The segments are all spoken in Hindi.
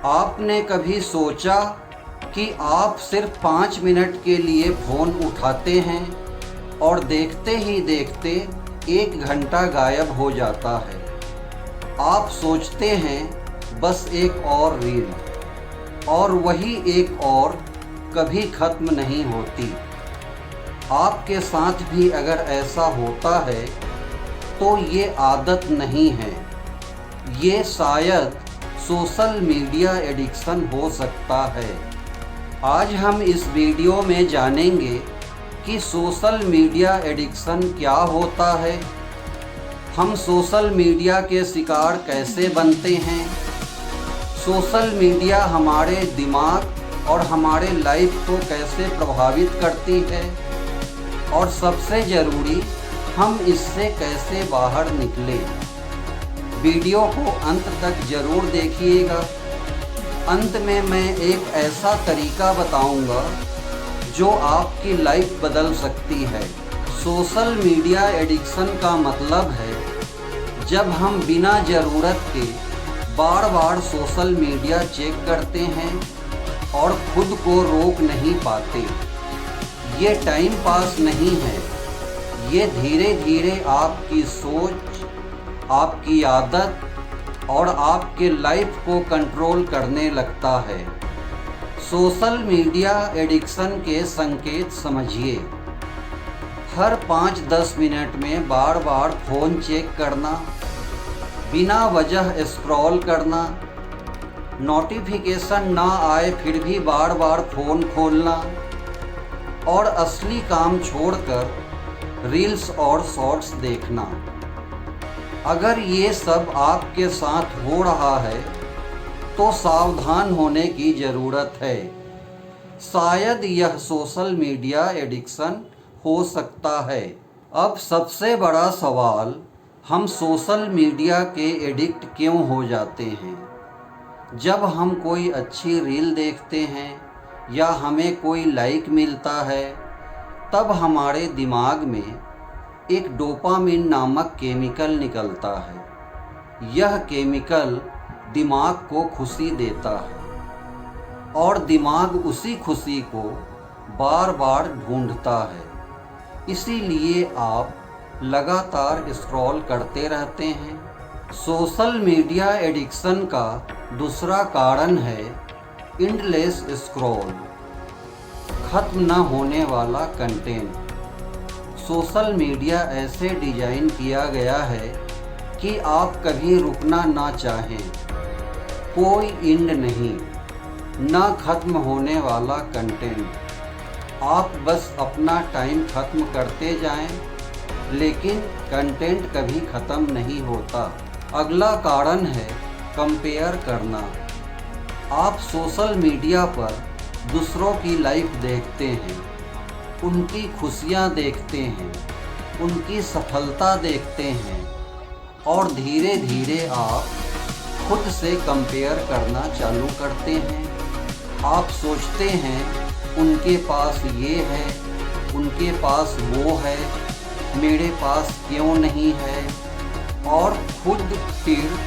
आपने कभी सोचा कि आप सिर्फ 5 मिनट के लिए फ़ोन उठाते हैं और देखते ही देखते 1 घंटा गायब हो जाता है। आप सोचते हैं बस एक और रील, और वही एक और कभी ख़त्म नहीं होती। आपके साथ भी अगर ऐसा होता है तो ये आदत नहीं है, ये शायद सोशल मीडिया एडिक्शन हो सकता है। आज हम इस वीडियो में जानेंगे कि सोशल मीडिया एडिक्शन क्या होता है, हम सोशल मीडिया के शिकार कैसे बनते हैं, सोशल मीडिया हमारे दिमाग और हमारे लाइफ को कैसे प्रभावित करती है, और सबसे ज़रूरी हम इससे कैसे बाहर निकलें। वीडियो को अंत तक ज़रूर देखिएगा। अंत में मैं एक ऐसा तरीका बताऊंगा जो आपकी लाइफ बदल सकती है। सोशल मीडिया एडिक्शन का मतलब है जब हम बिना ज़रूरत के बार बार सोशल मीडिया चेक करते हैं और खुद को रोक नहीं पाते। ये टाइम पास नहीं है, ये धीरे धीरे आपकी सोच, आपकी आदत और आपके लाइफ को कंट्रोल करने लगता है। सोशल मीडिया एडिक्शन के संकेत समझिए। हर 5-10 मिनट में बार बार फ़ोन चेक करना, बिना वजह स्क्रॉल करना, नोटिफिकेशन ना आए फिर भी बार बार फ़ोन खोलना, और असली काम छोड़कर रील्स और शॉर्ट्स देखना। अगर ये सब आपके साथ हो रहा है तो सावधान होने की ज़रूरत है। शायद यह सोशल मीडिया एडिक्शन हो सकता है। अब सबसे बड़ा सवाल, हम सोशल मीडिया के एडिक्ट क्यों हो जाते हैं? जब हम कोई अच्छी रील देखते हैं या हमें कोई लाइक मिलता है, तब हमारे दिमाग में एक डोपामिन नामक केमिकल निकलता है। यह केमिकल दिमाग को खुशी देता है और दिमाग उसी खुशी को बार बार ढूंढता है। इसीलिए आप लगातार स्क्रॉल करते रहते हैं। सोशल मीडिया एडिक्शन का दूसरा कारण है एंडलेस स्क्रॉल, खत्म न होने वाला कंटेंट। सोशल मीडिया ऐसे डिज़ाइन किया गया है कि आप कभी रुकना ना चाहें। कोई एंड नहीं, ना ख़त्म होने वाला कंटेंट। आप बस अपना टाइम ख़त्म करते जाएं, लेकिन कंटेंट कभी ख़त्म नहीं होता। अगला कारण है कंपेयर करना। आप सोशल मीडिया पर दूसरों की लाइफ देखते हैं, उनकी खुशियाँ देखते हैं, उनकी सफलता देखते हैं, और धीरे धीरे आप खुद से कंपेयर करना चालू करते हैं। आप सोचते हैं उनके पास ये है, उनके पास वो है, मेरे पास क्यों नहीं है, और खुद फिर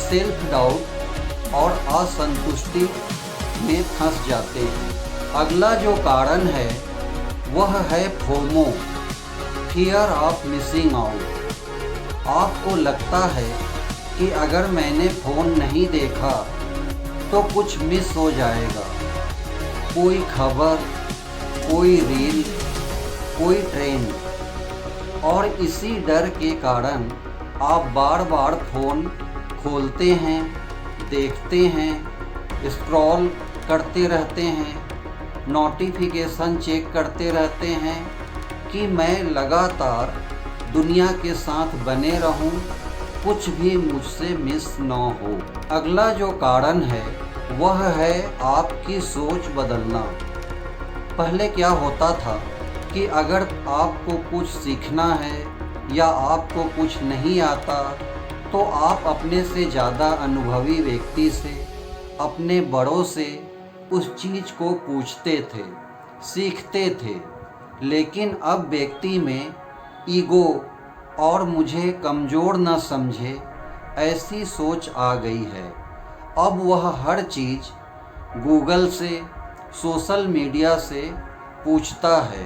सेल्फ डाउट और असंतुष्टि में फंस जाते हैं। अगला जो कारण है वह है FOMO, fear of missing out. आपको लगता है कि अगर मैंने फ़ोन नहीं देखा तो कुछ मिस हो जाएगा। कोई खबर, कोई रील, कोई ट्रेंड, और इसी डर के कारण आप बार बार फ़ोन खोलते हैं, देखते हैं, स्क्रॉल करते रहते हैं, नोटिफिकेशन चेक करते रहते हैं कि मैं लगातार दुनिया के साथ बने रहूं, कुछ भी मुझसे मिस ना हो। अगला जो कारण है वह है आपकी सोच बदलना। पहले क्या होता था कि अगर आपको कुछ सीखना है या आपको कुछ नहीं आता तो आप अपने से ज़्यादा अनुभवी व्यक्ति से, अपने बड़ों से उस चीज़ को पूछते थे, सीखते थे। लेकिन अब व्यक्ति में ईगो और मुझे कमज़ोर न समझे ऐसी सोच आ गई है। अब वह हर चीज़ गूगल से, सोशल मीडिया से पूछता है,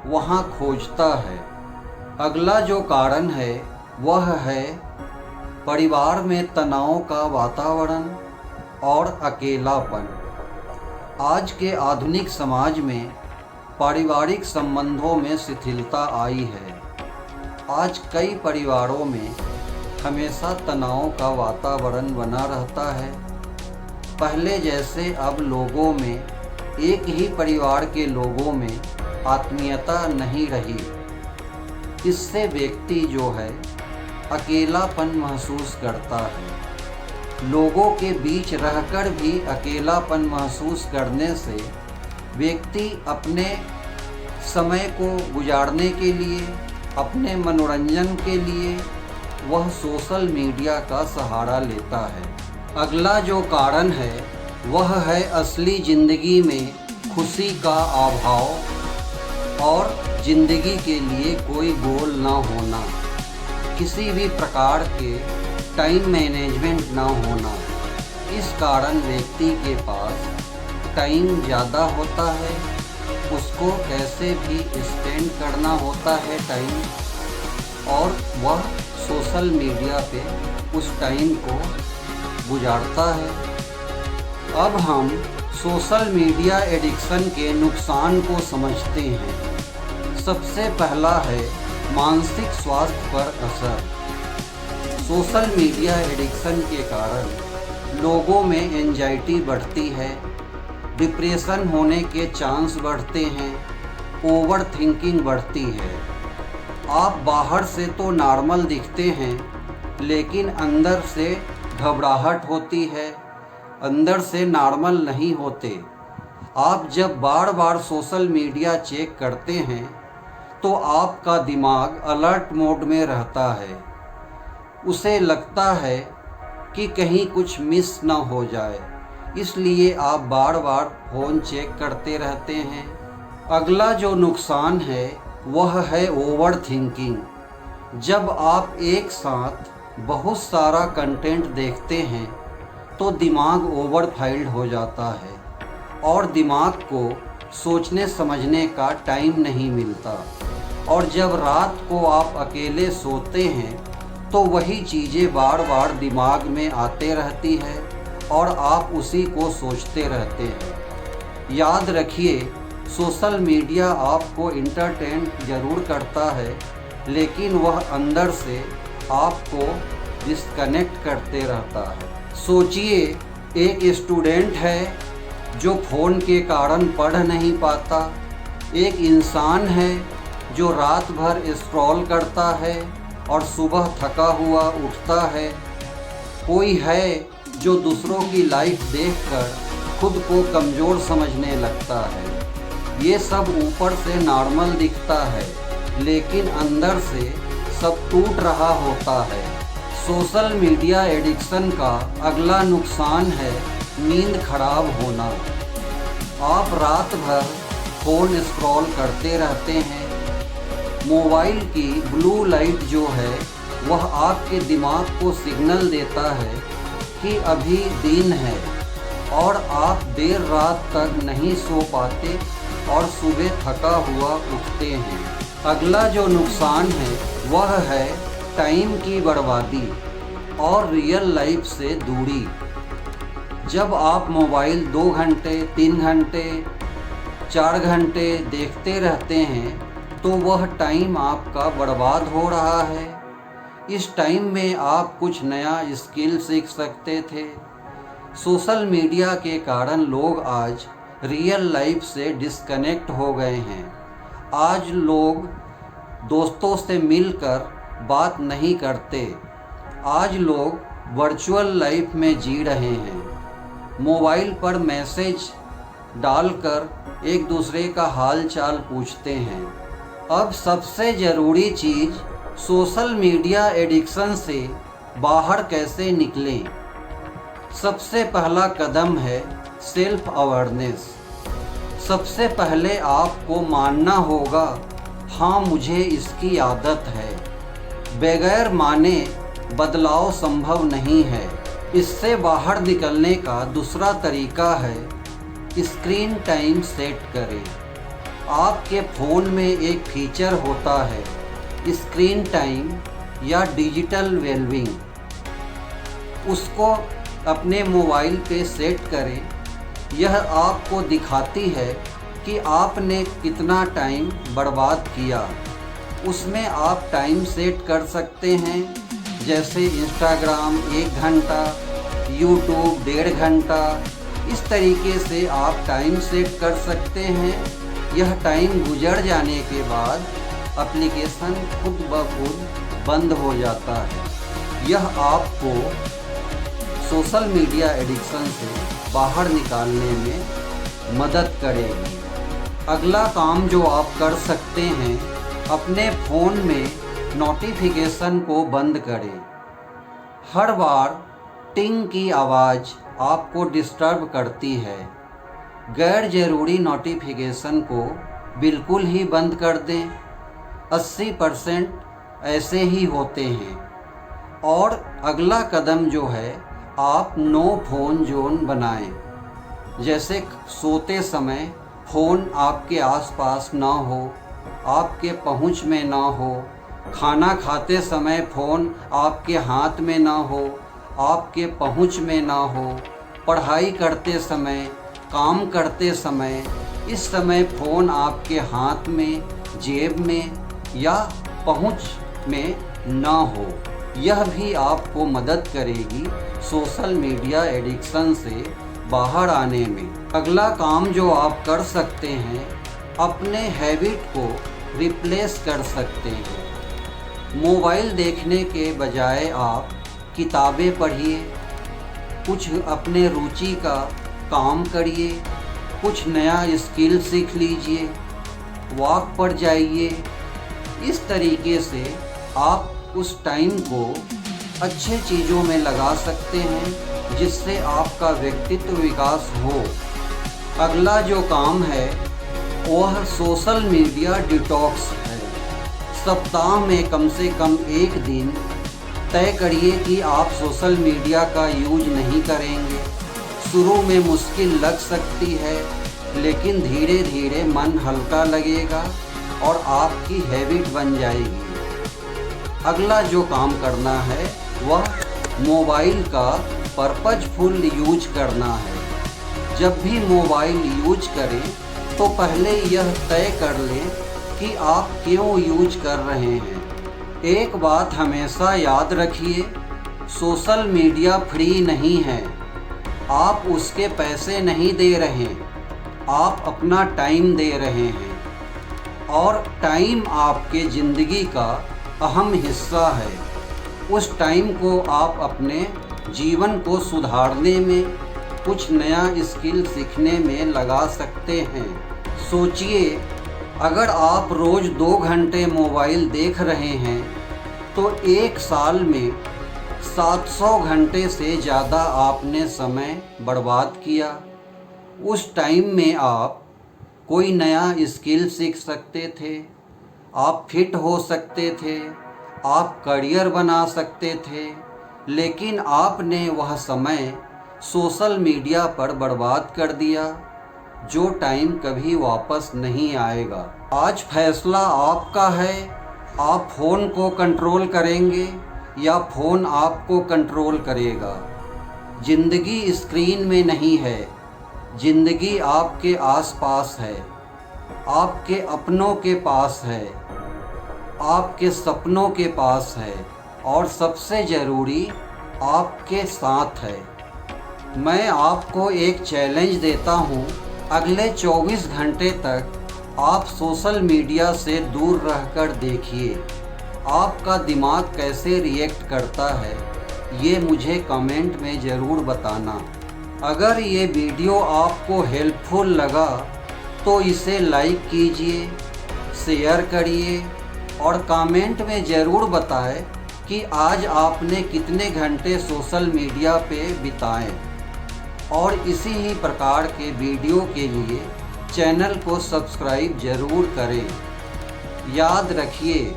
वहाँ खोजता है। अगला जो कारण है वह है परिवार में तनाव का वातावरण और अकेलापन। आज के आधुनिक समाज में पारिवारिक संबंधों में शिथिलता आई है। आज कई परिवारों में हमेशा तनाव का वातावरण बना रहता है। पहले जैसे अब लोगों में, एक ही परिवार के लोगों में आत्मीयता नहीं रही। इससे व्यक्ति जो है अकेलापन महसूस करता है। लोगों के बीच रहकर भी अकेलापन महसूस करने से व्यक्ति अपने समय को गुजारने के लिए, अपने मनोरंजन के लिए वह सोशल मीडिया का सहारा लेता है। अगला जो कारण है वह है असली ज़िंदगी में खुशी का अभाव और ज़िंदगी के लिए कोई गोल ना होना, किसी भी प्रकार के टाइम मैनेजमेंट ना होना। इस कारण व्यक्ति के पास टाइम ज़्यादा होता है, उसको कैसे भी स्पेंड करना होता है टाइम, और वह सोशल मीडिया पे उस टाइम को गुजारता है। अब हम सोशल मीडिया एडिक्शन के नुकसान को समझते हैं। सबसे पहला है मानसिक स्वास्थ्य पर असर। सोशल मीडिया एडिक्शन के कारण लोगों में एंजाइटी बढ़ती है, डिप्रेशन होने के चांस बढ़ते हैं, ओवर थिंकिंग बढ़ती है। आप बाहर से तो नॉर्मल दिखते हैं, लेकिन अंदर से घबराहट होती है, अंदर से नॉर्मल नहीं होते। आप जब बार बार सोशल मीडिया चेक करते हैं तो आपका दिमाग अलर्ट मोड में रहता है। उसे लगता है कि कहीं कुछ मिस ना हो जाए, इसलिए आप बार बार फ़ोन चेक करते रहते हैं। अगला जो नुकसान है वह है ओवर थिंकिंग। जब आप एक साथ बहुत सारा कंटेंट देखते हैं तो दिमाग ओवर फाइल्ड हो जाता है और दिमाग को सोचने समझने का टाइम नहीं मिलता। और जब रात को आप अकेले सोते हैं तो वही चीज़ें बार बार दिमाग में आते रहती है और आप उसी को सोचते रहते हैं। याद रखिए, सोशल मीडिया आपको इंटरटेन ज़रूर करता है, लेकिन वह अंदर से आपको डिस्कनेक्ट करते रहता है। सोचिए, एक स्टूडेंट है जो फ़ोन के कारण पढ़ नहीं पाता, एक इंसान है जो रात भर स्क्रॉल करता है और सुबह थका हुआ उठता है, कोई है जो दूसरों की लाइफ देखकर खुद को कमज़ोर समझने लगता है। ये सब ऊपर से नॉर्मल दिखता है, लेकिन अंदर से सब टूट रहा होता है। सोशल मीडिया एडिक्शन का अगला नुकसान है नींद खराब होना। आप रात भर फ़ोन स्क्रॉल करते रहते हैं। मोबाइल की ब्लू लाइट जो है वह आपके दिमाग को सिग्नल देता है कि अभी दिन है, और आप देर रात तक नहीं सो पाते और सुबह थका हुआ उठते हैं। अगला जो नुकसान है वह है टाइम की बर्बादी और रियल लाइफ से दूरी। जब आप मोबाइल 2 घंटे, 3 घंटे, 4 घंटे देखते रहते हैं तो वह टाइम आपका बर्बाद हो रहा है। इस टाइम में आप कुछ नया स्किल सीख सकते थे। सोशल मीडिया के कारण लोग आज रियल लाइफ से डिस्कनेक्ट हो गए हैं। आज लोग दोस्तों से मिलकर बात नहीं करते। आज लोग वर्चुअल लाइफ में जी रहे हैं। मोबाइल पर मैसेज डालकर एक दूसरे का हाल चाल पूछते हैं। अब सबसे ज़रूरी चीज़, सोशल मीडिया एडिक्शन से बाहर कैसे निकलें। सबसे पहला कदम है सेल्फ अवेयरनेस। सबसे पहले आपको मानना होगा, हाँ मुझे इसकी आदत है। बगैर माने बदलाव संभव नहीं है। इससे बाहर निकलने का दूसरा तरीका है स्क्रीन टाइम सेट करें। आपके फ़ोन में एक फीचर होता है स्क्रीन टाइम या डिजिटल वेलबींग, उसको अपने मोबाइल पे सेट करें। यह आपको दिखाती है कि आपने कितना टाइम बर्बाद किया। उसमें आप टाइम सेट कर सकते हैं, जैसे इंस्टाग्राम 1 घंटा, यूट्यूब 1.5 घंटा। इस तरीके से आप टाइम सेट कर सकते हैं। यह टाइम गुजर जाने के बाद एप्लीकेशन खुद ब खुद बंद हो जाता है। यह आपको सोशल मीडिया एडिक्शन से बाहर निकालने में मदद करेगी। अगला काम जो आप कर सकते हैं, अपने फ़ोन में नोटिफिकेशन को बंद करें। हर बार टिंग की आवाज़ आपको डिस्टर्ब करती है। गैर ज़रूरी नोटिफिकेशन को बिल्कुल ही बंद कर दें। 80% ऐसे ही होते हैं। और अगला कदम जो है, आप नो फ़ोन जोन बनाएं। जैसे सोते समय फ़ोन आपके आसपास ना हो, आपके पहुंच में ना हो। खाना खाते समय फ़ोन आपके हाथ में ना हो, आपके पहुंच में ना हो। पढ़ाई करते समय, काम करते समय, इस समय फ़ोन आपके हाथ में, जेब में या पहुंच में ना हो। यह भी आपको मदद करेगी सोशल मीडिया एडिक्शन से बाहर आने में। अगला काम जो आप कर सकते हैं, अपने हैबिट को रिप्लेस कर सकते हैं। मोबाइल देखने के बजाय आप किताबें पढ़िए, कुछ अपने रुचि का काम करिए, कुछ नया स्किल सीख लीजिए, वॉक पर जाइए। इस तरीके से आप उस टाइम को अच्छे चीज़ों में लगा सकते हैं, जिससे आपका व्यक्तित्व विकास हो। अगला जो काम है वह सोशल मीडिया डिटॉक्स है। सप्ताह में कम से कम 1 दिन तय करिए कि आप सोशल मीडिया का यूज नहीं करेंगे। शुरू में मुश्किल लग सकती है, लेकिन धीरे धीरे मन हल्का लगेगा और आपकी हैबिट बन जाएगी। अगला जो काम करना है वह मोबाइल का पर्पजफुल यूज करना है। जब भी मोबाइल यूज करें तो पहले यह तय कर लें कि आप क्यों यूज कर रहे हैं। एक बात हमेशा याद रखिए, सोशल मीडिया फ्री नहीं है। आप उसके पैसे नहीं दे रहे, आप अपना टाइम दे रहे हैं। और टाइम आपके ज़िंदगी का अहम हिस्सा है। उस टाइम को आप अपने जीवन को सुधारने में, कुछ नया स्किल सीखने में लगा सकते हैं। सोचिए, अगर आप रोज़ 2 घंटे मोबाइल देख रहे हैं तो 1 साल में 700 घंटे से ज़्यादा आपने समय बर्बाद किया। उस टाइम में आप कोई नया स्किल सीख सकते थे, आप फिट हो सकते थे, आप करियर बना सकते थे, लेकिन आपने वह समय सोशल मीडिया पर बर्बाद कर दिया, जो टाइम कभी वापस नहीं आएगा। आज फैसला आपका है, आप फ़ोन को कंट्रोल करेंगे या फ़ोन आपको कंट्रोल करेगा। ज़िंदगी स्क्रीन में नहीं है, ज़िंदगी आपके आसपास है, आपके अपनों के पास है, आपके सपनों के पास है और सबसे ज़रूरी आपके साथ है। मैं आपको एक चैलेंज देता हूँ, अगले 24 घंटे तक आप सोशल मीडिया से दूर रहकर देखिए आपका दिमाग कैसे रिएक्ट करता है। ये मुझे कमेंट में ज़रूर बताना। अगर ये वीडियो आपको हेल्पफुल लगा तो इसे लाइक कीजिए, शेयर करिए और कमेंट में ज़रूर बताएं कि आज आपने कितने घंटे सोशल मीडिया पे बिताए। और इसी ही प्रकार के वीडियो के लिए चैनल को सब्सक्राइब ज़रूर करें। याद रखिए,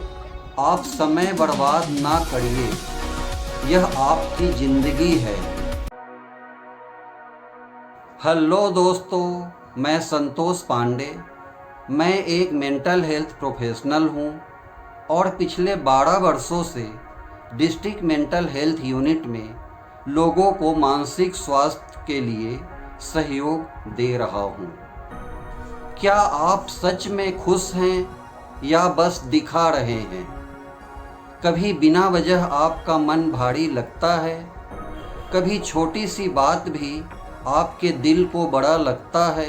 आप समय बर्बाद ना करिए, यह आपकी ज़िंदगी है। हेलो दोस्तों, मैं संतोष पांडे। मैं एक मेंटल हेल्थ प्रोफेशनल हूँ और पिछले 12 वर्षों से डिस्ट्रिक्ट मेंटल हेल्थ यूनिट में लोगों को मानसिक स्वास्थ्य के लिए सहयोग दे रहा हूँ। क्या आप सच में खुश हैं या बस दिखा रहे हैं? कभी बिना वजह आपका मन भारी लगता है, कभी छोटी सी बात भी आपके दिल को बड़ा लगता है,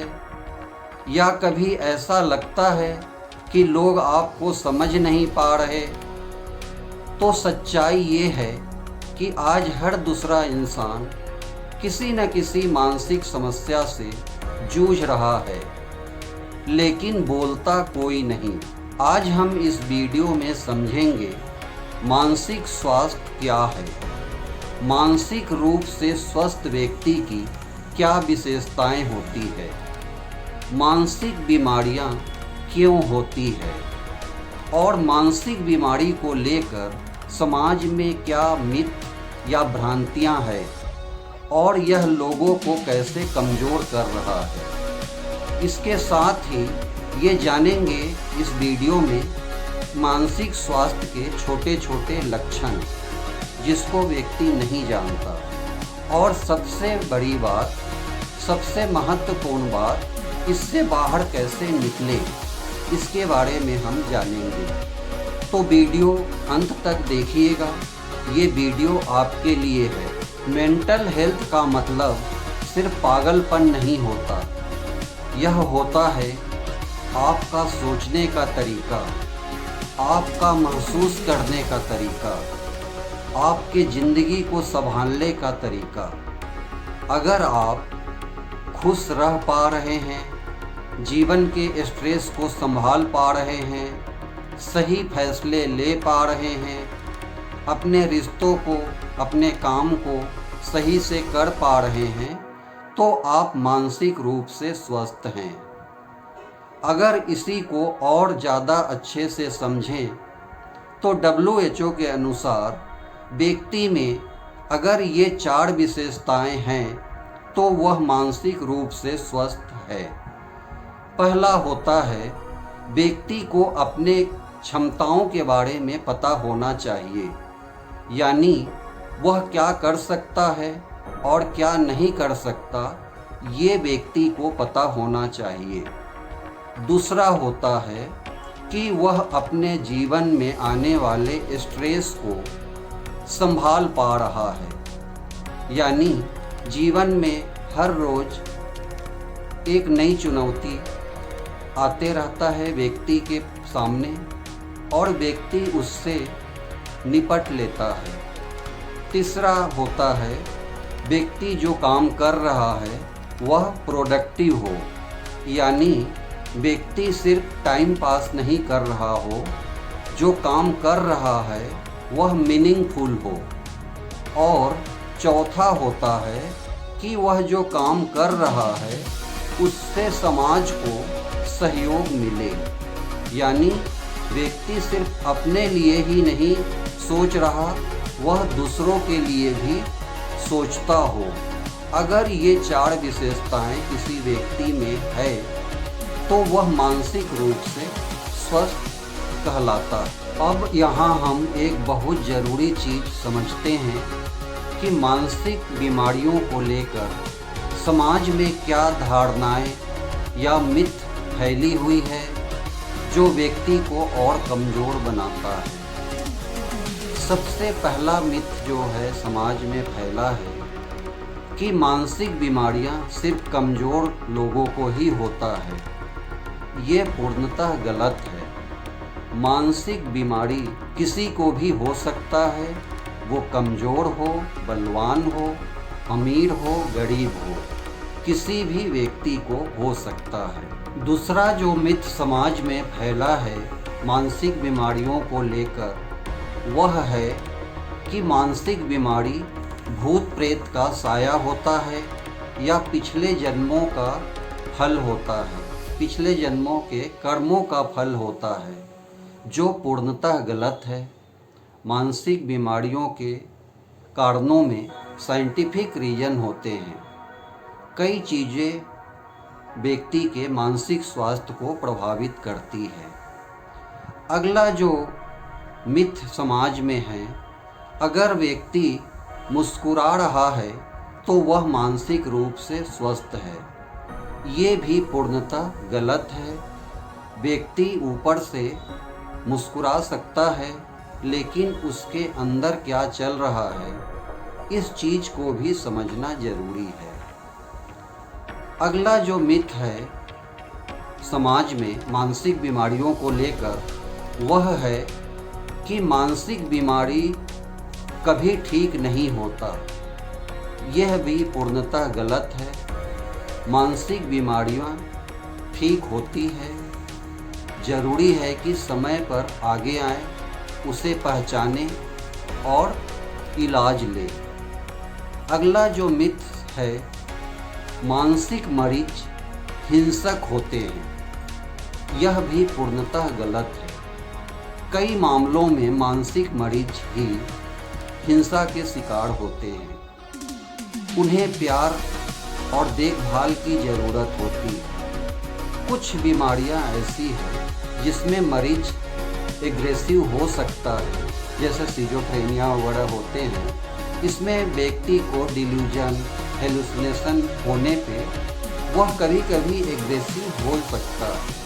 या कभी ऐसा लगता है कि लोग आपको समझ नहीं पा रहे। तो सच्चाई ये है कि आज हर दूसरा इंसान किसी न किसी मानसिक समस्या से जूझ रहा है, लेकिन बोलता कोई नहीं। आज हम इस वीडियो में समझेंगे मानसिक स्वास्थ्य क्या है, मानसिक रूप से स्वस्थ व्यक्ति की क्या विशेषताएं होती है, मानसिक बीमारियां क्यों होती है और मानसिक बीमारी को लेकर समाज में क्या मिथ या भ्रांतियां हैं और यह लोगों को कैसे कमज़ोर कर रहा है। इसके साथ ही ये जानेंगे इस वीडियो में मानसिक स्वास्थ्य के छोटे छोटे लक्षण जिसको व्यक्ति नहीं जानता, और सबसे बड़ी बात, सबसे महत्वपूर्ण बात, इससे बाहर कैसे निकले इसके बारे में हम जानेंगे। तो वीडियो अंत तक देखिएगा, ये वीडियो आपके लिए है। मेंटल हेल्थ का मतलब सिर्फ पागलपन नहीं होता, यह होता है आपका सोचने का तरीका, आपका महसूस करने का तरीका, आपके ज़िंदगी को संभालने का तरीका। अगर आप खुश रह पा रहे हैं, जीवन के स्ट्रेस को संभाल पा रहे हैं, सही फैसले ले पा रहे हैं, अपने रिश्तों को, अपने काम को सही से कर पा रहे हैं, तो आप मानसिक रूप से स्वस्थ हैं। अगर इसी को और ज़्यादा अच्छे से समझें तो WHO के अनुसार व्यक्ति में अगर ये 4 विशेषताएं हैं तो वह मानसिक रूप से स्वस्थ है। पहला होता है, व्यक्ति को अपने क्षमताओं के बारे में पता होना चाहिए, यानी वह क्या कर सकता है और क्या नहीं कर सकता, ये व्यक्ति को पता होना चाहिए। दूसरा होता है कि वह अपने जीवन में आने वाले स्ट्रेस को संभाल पा रहा है, यानी जीवन में हर रोज़ एक नई चुनौती आते रहता है व्यक्ति के सामने और व्यक्ति उससे निपट लेता है। तीसरा होता है, व्यक्ति जो काम कर रहा है वह प्रोडक्टिव हो, यानी व्यक्ति सिर्फ टाइम पास नहीं कर रहा हो, जो काम कर रहा है वह मीनिंगफुल हो। और चौथा होता है कि वह जो काम कर रहा है उससे समाज को सहयोग मिले, यानी व्यक्ति सिर्फ अपने लिए ही नहीं सोच रहा, वह दूसरों के लिए भी सोचता हो। अगर ये 4 विशेषताएं किसी व्यक्ति में है तो वह मानसिक रूप से स्वस्थ कहलाता है। अब यहाँ हम एक बहुत ज़रूरी चीज़ समझते हैं कि मानसिक बीमारियों को लेकर समाज में क्या धारणाएं या मिथ फैली हुई है जो व्यक्ति को और कमज़ोर बनाता है। सबसे पहला मिथ जो है समाज में फैला है कि मानसिक बीमारियां सिर्फ कमज़ोर लोगों को ही होता है। ये पूर्णतः गलत है। मानसिक बीमारी किसी को भी हो सकता है, वो कमज़ोर हो, बलवान हो, अमीर हो, गरीब हो, किसी भी व्यक्ति को हो सकता है। दूसरा जो मिथ समाज में फैला है मानसिक बीमारियों को लेकर, वह है कि मानसिक बीमारी भूत प्रेत का साया होता है या पिछले जन्मों का फल होता है, पिछले जन्मों के कर्मों का फल होता है, जो पूर्णतः गलत है। मानसिक बीमारियों के कारणों में साइंटिफिक रीज़न होते हैं। कई चीज़ें व्यक्ति के मानसिक स्वास्थ्य को प्रभावित करती है। अगला जो मिथ समाज में है, अगर व्यक्ति मुस्कुरा रहा है तो वह मानसिक रूप से स्वस्थ है। ये भी पूर्णतः गलत है। व्यक्ति ऊपर से मुस्कुरा सकता है, लेकिन उसके अंदर क्या चल रहा है, इस चीज़ को भी समझना जरूरी है। अगला जो मिथ है समाज में मानसिक बीमारियों को लेकर, वह है कि मानसिक बीमारी कभी ठीक नहीं होता। यह भी पूर्णतः गलत है। मानसिक बीमारियां ठीक होती है। ज़रूरी है कि समय पर आगे आए, उसे पहचानें और इलाज लें। अगला जो मिथ है, मानसिक मरीज हिंसक होते हैं। यह भी पूर्णतः गलत है। कई मामलों में मानसिक मरीज ही हिंसा के शिकार होते हैं। उन्हें प्यार और देखभाल की ज़रूरत होती है। कुछ बीमारियां ऐसी हैं जिसमें मरीज एग्रेसिव हो सकता है, जैसे सिजोफ्रेनिया वगैरह होते हैं। इसमें व्यक्ति को डिल्यूजन, हेलुसिनेशन होने पे वह कभी कभी एग्रेसिव हो सकता है।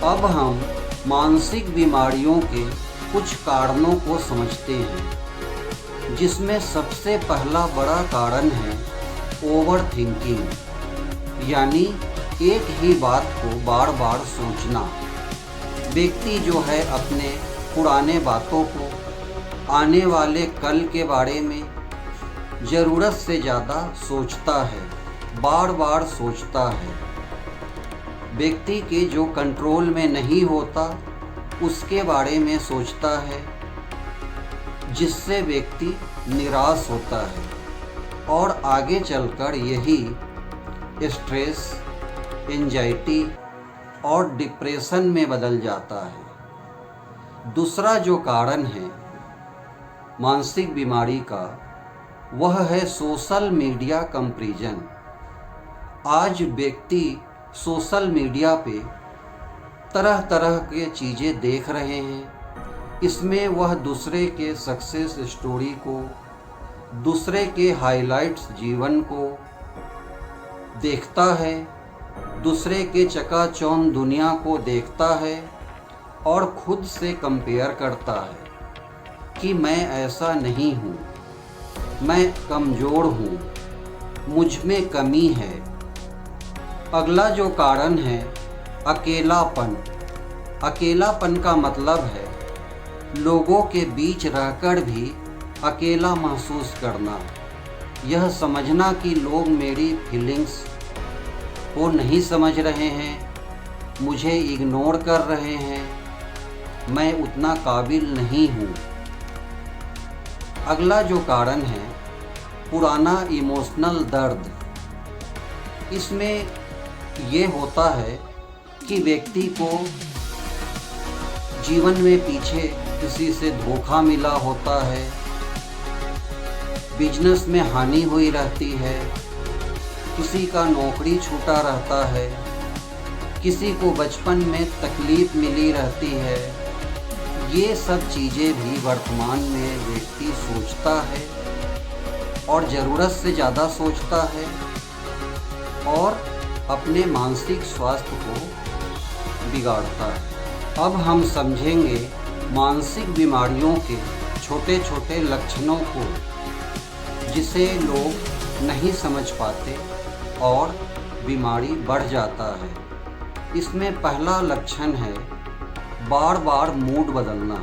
अब हम मानसिक बीमारियों के कुछ कारणों को समझते हैं, जिसमें सबसे पहला बड़ा कारण है ओवर थिंकिंग, यानी एक ही बात को बार बार सोचना। व्यक्ति जो है अपने पुराने बातों को, आने वाले कल के बारे में ज़रूरत से ज़्यादा सोचता है, बार बार सोचता है। व्यक्ति के जो कंट्रोल में नहीं होता उसके बारे में सोचता है, जिससे व्यक्ति निराश होता है और आगे चलकर यही स्ट्रेस, एंजाइटी और डिप्रेशन में बदल जाता है। दूसरा जो कारण है मानसिक बीमारी का, वह है सोशल मीडिया कंपैरिजन। आज व्यक्ति सोशल मीडिया पे तरह तरह के चीज़ें देख रहे हैं। इसमें वह दूसरे के सक्सेस स्टोरी को, दूसरे के हाइलाइट्स जीवन को देखता है, दूसरे के चकाचौंध दुनिया को देखता है और खुद से कंपेयर करता है कि मैं ऐसा नहीं हूँ, मैं कमज़ोर हूँ, मुझ में कमी है। अगला जो कारण है अकेलापन। अकेलापन का मतलब है लोगों के बीच रहकर भी अकेला महसूस करना। यह समझना कि लोग मेरी फीलिंग्स को नहीं समझ रहे हैं, मुझे इग्नोर कर रहे हैं, मैं उतना काबिल नहीं हूँ। अगला जो कारण है पुराना इमोशनल दर्द। इसमें ये होता है कि व्यक्ति को जीवन में पीछे किसी से धोखा मिला होता है, बिजनेस में हानि हुई रहती है, किसी का नौकरी छूटा रहता है, किसी को बचपन में तकलीफ मिली रहती है। ये सब चीज़ें भी वर्तमान में व्यक्ति सोचता है और ज़रूरत से ज़्यादा सोचता है और अपने मानसिक स्वास्थ्य को बिगाड़ता है। अब हम समझेंगे मानसिक बीमारियों के छोटे छोटे लक्षणों को, जिसे लोग नहीं समझ पाते और बीमारी बढ़ जाता है। इसमें पहला लक्षण है बार बार मूड बदलना,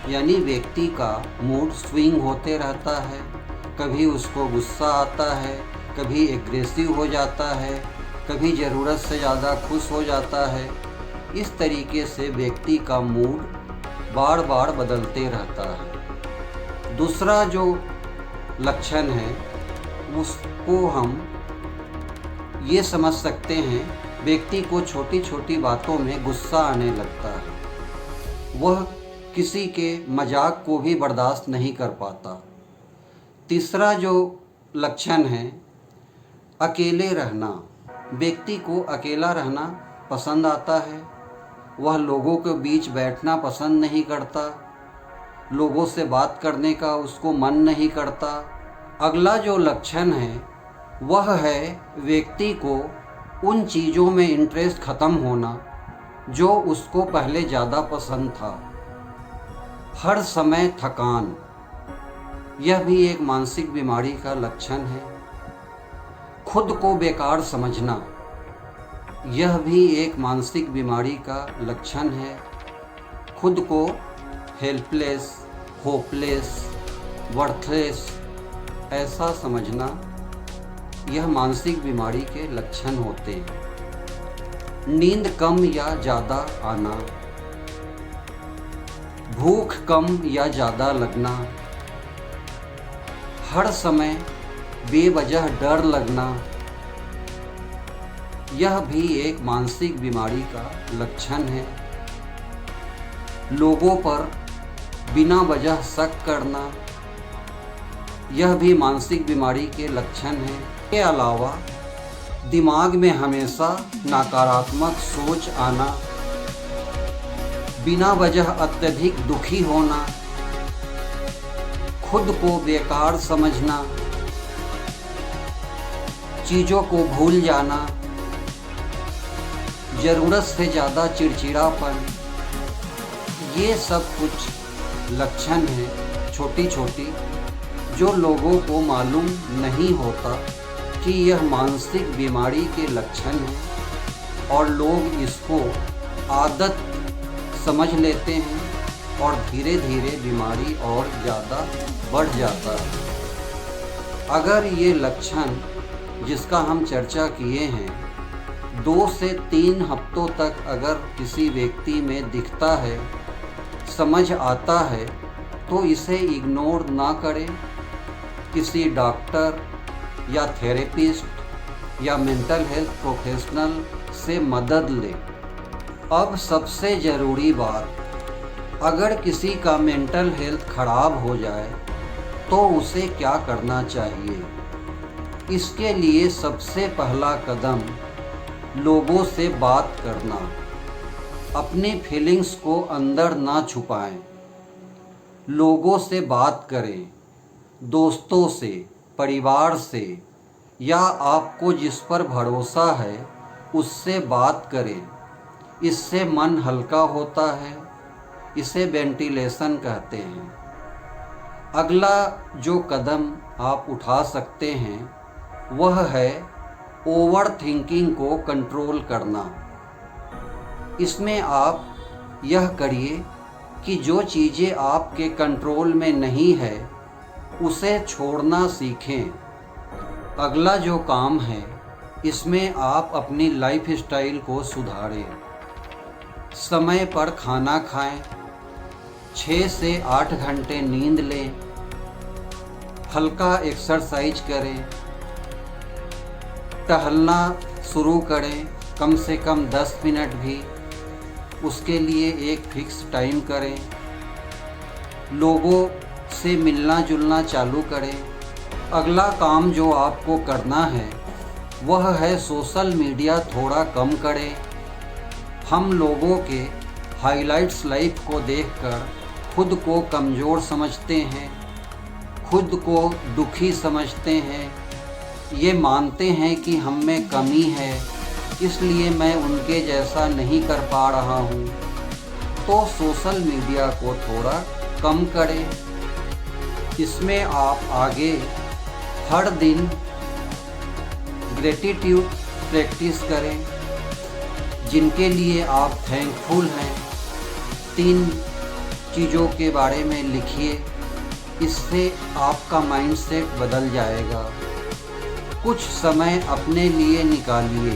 यानी व्यक्ति का मूड स्विंग होते रहता है। कभी उसको गुस्सा आता है, कभी एग्रेसिव हो जाता है, कभी ज़रूरत से ज़्यादा खुश हो जाता है। इस तरीके से व्यक्ति का मूड बार बार बदलते रहता है। दूसरा जो लक्षण है उसको हम ये समझ सकते हैं, व्यक्ति को छोटी छोटी बातों में गुस्सा आने लगता है, वह किसी के मजाक को भी बर्दाश्त नहीं कर पाता। तीसरा जो लक्षण है अकेले रहना। व्यक्ति को अकेला रहना पसंद आता है। वह लोगों के बीच बैठना पसंद नहीं करता। लोगों से बात करने का उसको मन नहीं करता। अगला जो लक्षण है वह है व्यक्ति को उन चीज़ों में इंटरेस्ट ख़त्म होना जो उसको पहले ज़्यादा पसंद था। हर समय थकान, यह भी एक मानसिक बीमारी का लक्षण है। खुद को बेकार समझना, यह भी एक मानसिक बीमारी का लक्षण है। खुद को हेल्पलेस, होपलेस, वर्थलेस ऐसा समझना, यह मानसिक बीमारी के लक्षण होते हैं। नींद कम या ज़्यादा आना, भूख कम या ज़्यादा लगना, हर समय बेवजह डर लगना, यह भी एक मानसिक बीमारी का लक्षण है। लोगों पर बिना वजह शक करना, यह भी मानसिक बीमारी के लक्षण हैं। इसके अलावा दिमाग में हमेशा नकारात्मक सोच आना, बिना वजह अत्यधिक दुखी होना, खुद को बेकार समझना, चीज़ों को भूल जाना, ज़रूरत से ज़्यादा चिड़चिड़ापन, ये सब कुछ लक्षण हैं छोटी छोटी जो लोगों को मालूम नहीं होता कि यह मानसिक बीमारी के लक्षण हैं और लोग इसको आदत समझ लेते हैं और धीरे धीरे बीमारी और ज़्यादा बढ़ जाता है। अगर ये लक्षण जिसका हम चर्चा किए हैं 2 से 3 हफ्तों तक अगर किसी व्यक्ति में दिखता है, समझ आता है, तो इसे इग्नोर ना करें। किसी डॉक्टर या थेरेपिस्ट या मेंटल हेल्थ प्रोफेशनल से मदद लें। अब सबसे ज़रूरी बात, अगर किसी का मेंटल हेल्थ खराब हो जाए तो उसे क्या करना चाहिए? इसके लिए सबसे पहला कदम लोगों से बात करना। अपनी फीलिंग्स को अंदर ना छुपाएं। लोगों से बात करें, दोस्तों से, परिवार से, या आपको जिस पर भरोसा है उससे बात करें। इससे मन हल्का होता है। इसे वेंटिलेशन कहते हैं। अगला जो कदम आप उठा सकते हैं वह है ओवर थिंकिंग को कंट्रोल करना। इसमें आप यह करिए कि जो चीज़ें आपके कंट्रोल में नहीं है उसे छोड़ना सीखें। अगला जो काम है इसमें आप अपनी लाइफ स्टाइल को सुधारें। समय पर खाना खाएं, 6 से 8 घंटे नींद लें, हल्का एक्सरसाइज करें, टहलना शुरू करें कम से कम 10 मिनट भी। उसके लिए एक फिक्स टाइम करें। लोगों से मिलना जुलना चालू करें। अगला काम जो आपको करना है वह है सोशल मीडिया थोड़ा कम करें। हम लोगों के हाइलाइट्स लाइफ को देखकर खुद को कमज़ोर समझते हैं, खुद को दुखी समझते हैं। ये मानते हैं कि हम में कमी है, इसलिए मैं उनके जैसा नहीं कर पा रहा हूँ। तो सोशल मीडिया को थोड़ा कम करें। इसमें आप आगे हर दिन ग्रेटिट्यूड प्रैक्टिस करें, जिनके लिए आप थैंकफुल हैं। 3 चीज़ों के बारे में लिखिए। इससे आपका माइंडसेट बदल जाएगा। कुछ समय अपने लिए निकालिए।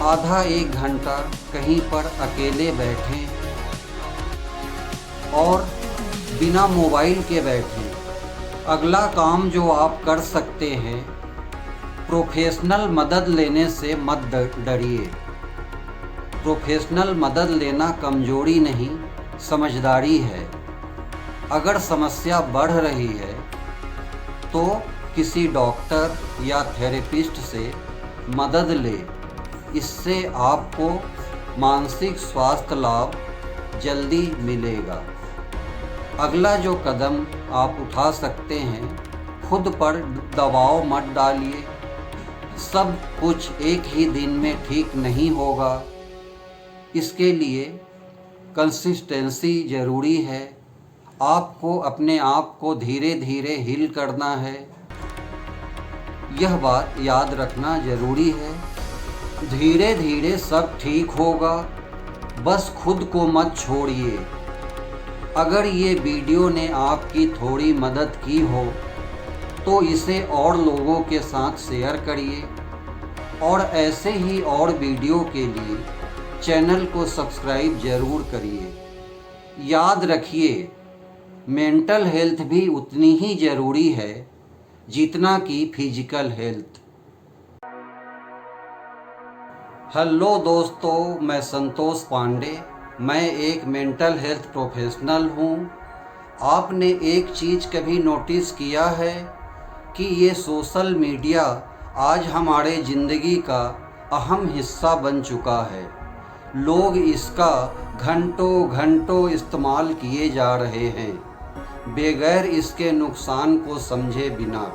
आधा 1 घंटा कहीं पर अकेले बैठें और बिना मोबाइल के बैठें। अगला काम जो आप कर सकते हैं, प्रोफेशनल मदद लेने से मत डरिए। प्रोफेशनल मदद लेना कमजोरी नहीं, समझदारी है। अगर समस्या बढ़ रही है तो किसी डॉक्टर या थेरेपिस्ट से मदद ले। इससे आपको मानसिक स्वास्थ्य लाभ जल्दी मिलेगा। अगला जो कदम आप उठा सकते हैं, खुद पर दबाव मत डालिए। सब कुछ एक ही दिन में ठीक नहीं होगा। इसके लिए कंसिस्टेंसी ज़रूरी है। आपको अपने आप को धीरे धीरे हील करना है। यह बात याद रखना ज़रूरी है। धीरे धीरे सब ठीक होगा। बस खुद को मत छोड़िए। अगर ये वीडियो ने आपकी थोड़ी मदद की हो तो इसे और लोगों के साथ शेयर करिए और ऐसे ही और वीडियो के लिए चैनल को सब्सक्राइब ज़रूर करिए। याद रखिए, मेंटल हेल्थ भी उतनी ही ज़रूरी है जितना कि फिजिकल हेल्थ। हेलो दोस्तों, मैं संतोष पांडे। मैं एक मेंटल हेल्थ प्रोफेशनल हूँ। आपने एक चीज़ कभी नोटिस किया है कि ये सोशल मीडिया आज हमारे ज़िंदगी का अहम हिस्सा बन चुका है। लोग इसका घंटों घंटों इस्तेमाल किए जा रहे हैं बगैर इसके नुकसान को समझे बिना,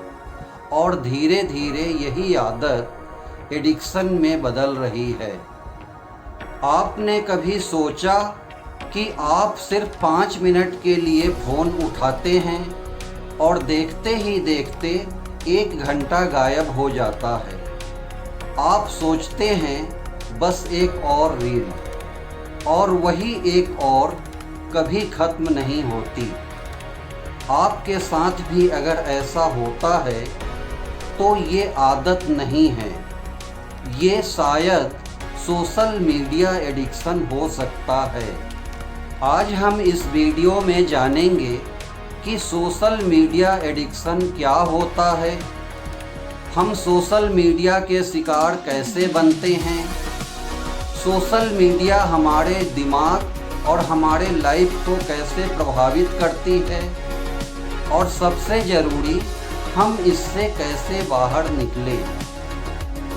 और धीरे धीरे यही आदत एडिक्शन में बदल रही है। आपने कभी सोचा कि आप सिर्फ 5 मिनट के लिए फ़ोन उठाते हैं और देखते ही देखते 1 घंटा गायब हो जाता है। आप सोचते हैं बस एक और रील, और वही एक और कभी ख़त्म नहीं होती। आपके साथ भी अगर ऐसा होता है तो ये आदत नहीं है, ये शायद सोशल मीडिया एडिक्शन हो सकता है। आज हम इस वीडियो में जानेंगे कि सोशल मीडिया एडिक्शन क्या होता है, हम सोशल मीडिया के शिकार कैसे बनते हैं, सोशल मीडिया हमारे दिमाग और हमारे लाइफ को कैसे प्रभावित करती है, और सबसे ज़रूरी, हम इससे कैसे बाहर निकलें।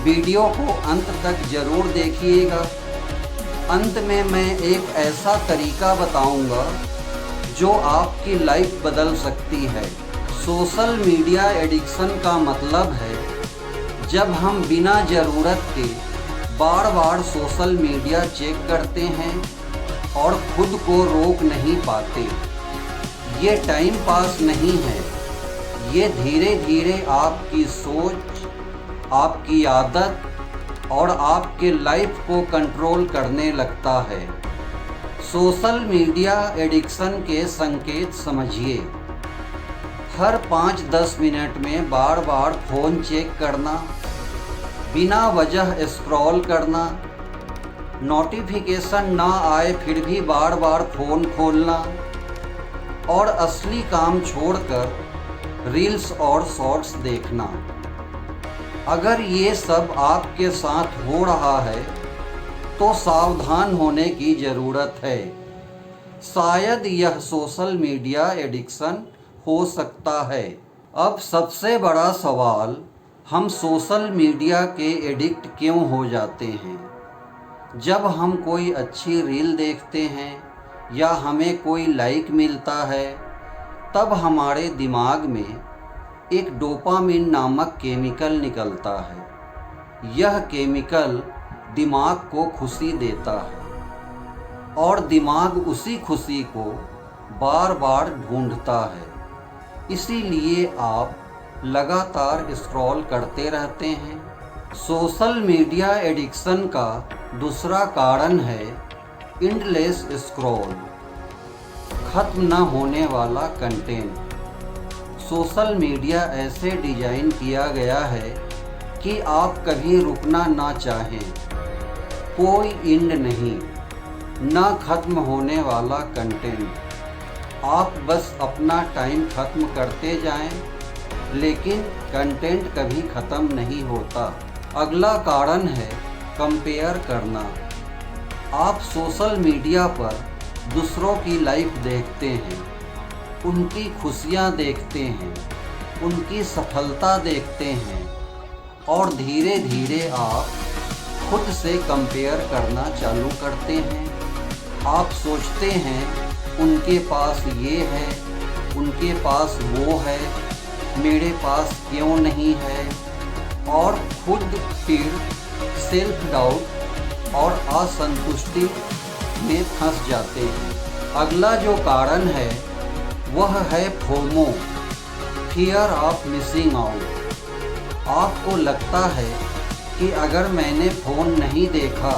वीडियो को अंत तक ज़रूर देखिएगा। अंत में मैं एक ऐसा तरीका बताऊंगा जो आपकी लाइफ बदल सकती है। सोशल मीडिया एडिक्शन का मतलब है जब हम बिना ज़रूरत के बार बार सोशल मीडिया चेक करते हैं और खुद को रोक नहीं पाते। ये टाइम पास नहीं है, ये धीरे धीरे आपकी सोच, आपकी आदत और आपके लाइफ को कंट्रोल करने लगता है। सोशल मीडिया एडिक्शन के संकेत समझिए। हर 5-10 मिनट में बार बार फ़ोन चेक करना, बिना वजह स्क्रॉल करना, नोटिफिकेशन ना आए फिर भी बार बार फ़ोन खोलना, और असली काम छोड़कर रील्स और शॉर्ट्स देखना। अगर ये सब आपके साथ हो रहा है तो सावधान होने की ज़रूरत है। शायद यह सोशल मीडिया एडिक्शन हो सकता है। अब सबसे बड़ा सवाल, हम सोशल मीडिया के एडिक्ट क्यों हो जाते हैं? जब हम कोई अच्छी रील देखते हैं या हमें कोई लाइक मिलता है, तब हमारे दिमाग में एक डोपामिन नामक केमिकल निकलता है। यह केमिकल दिमाग को खुशी देता है और दिमाग उसी खुशी को बार बार ढूंढता है। इसीलिए आप लगातार स्क्रॉल करते रहते हैं। सोशल मीडिया एडिक्शन का दूसरा कारण है एंडलेस स्क्रॉल, ख़त्म न होने वाला कंटेंट। सोशल मीडिया ऐसे डिज़ाइन किया गया है कि आप कभी रुकना ना चाहें। कोई एंड नहीं, ना ख़त्म होने वाला कंटेंट। आप बस अपना टाइम ख़त्म करते जाएं, लेकिन कंटेंट कभी ख़त्म नहीं होता। अगला कारण है कंपेयर करना। आप सोशल मीडिया पर दूसरों की लाइफ देखते हैं, उनकी खुशियाँ देखते हैं, उनकी सफलता देखते हैं और धीरे धीरे आप खुद से कंपेयर करना चालू करते हैं। आप सोचते हैं उनके पास ये है, उनके पास वो है, मेरे पास क्यों नहीं है, और खुद फिर सेल्फ डाउट और असंतुष्टि में फंस जाते हैं। अगला जो कारण है वह है FOMO, fear of missing out. आपको लगता है कि अगर मैंने फ़ोन नहीं देखा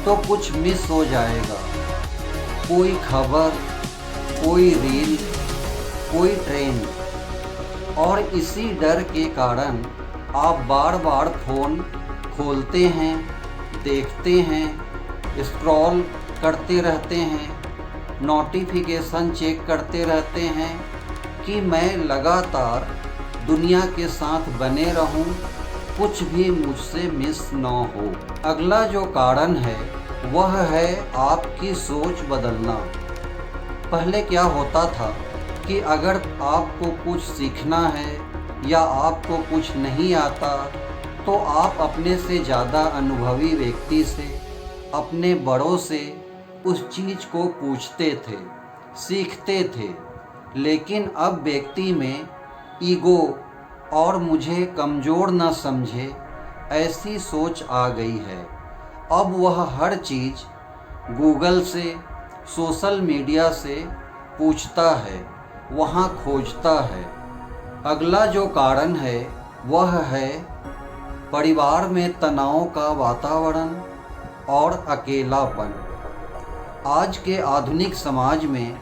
तो कुछ मिस हो जाएगा, कोई खबर, कोई रील, कोई ट्रेंड, और इसी डर के कारण आप बार बार फ़ोन खोलते हैं, देखते हैं, स्क्रॉल करते रहते हैं, नोटिफिकेशन चेक करते रहते हैं कि मैं लगातार दुनिया के साथ बने रहूं, कुछ भी मुझसे मिस ना हो। अगला जो कारण है वह है आपकी सोच बदलना। पहले क्या होता था कि अगर आपको कुछ सीखना है या आपको कुछ नहीं आता तो आप अपने से ज़्यादा अनुभवी व्यक्ति से, अपने बड़ों से उस चीज़ को पूछते थे, सीखते थे। लेकिन अब व्यक्ति में ईगो और मुझे कमज़ोर न समझे ऐसी सोच आ गई है। अब वह हर चीज़ गूगल से, सोशल मीडिया से पूछता है, वहाँ खोजता है। अगला जो कारण है वह है परिवार में तनाव का वातावरण और अकेलापन। आज के आधुनिक समाज में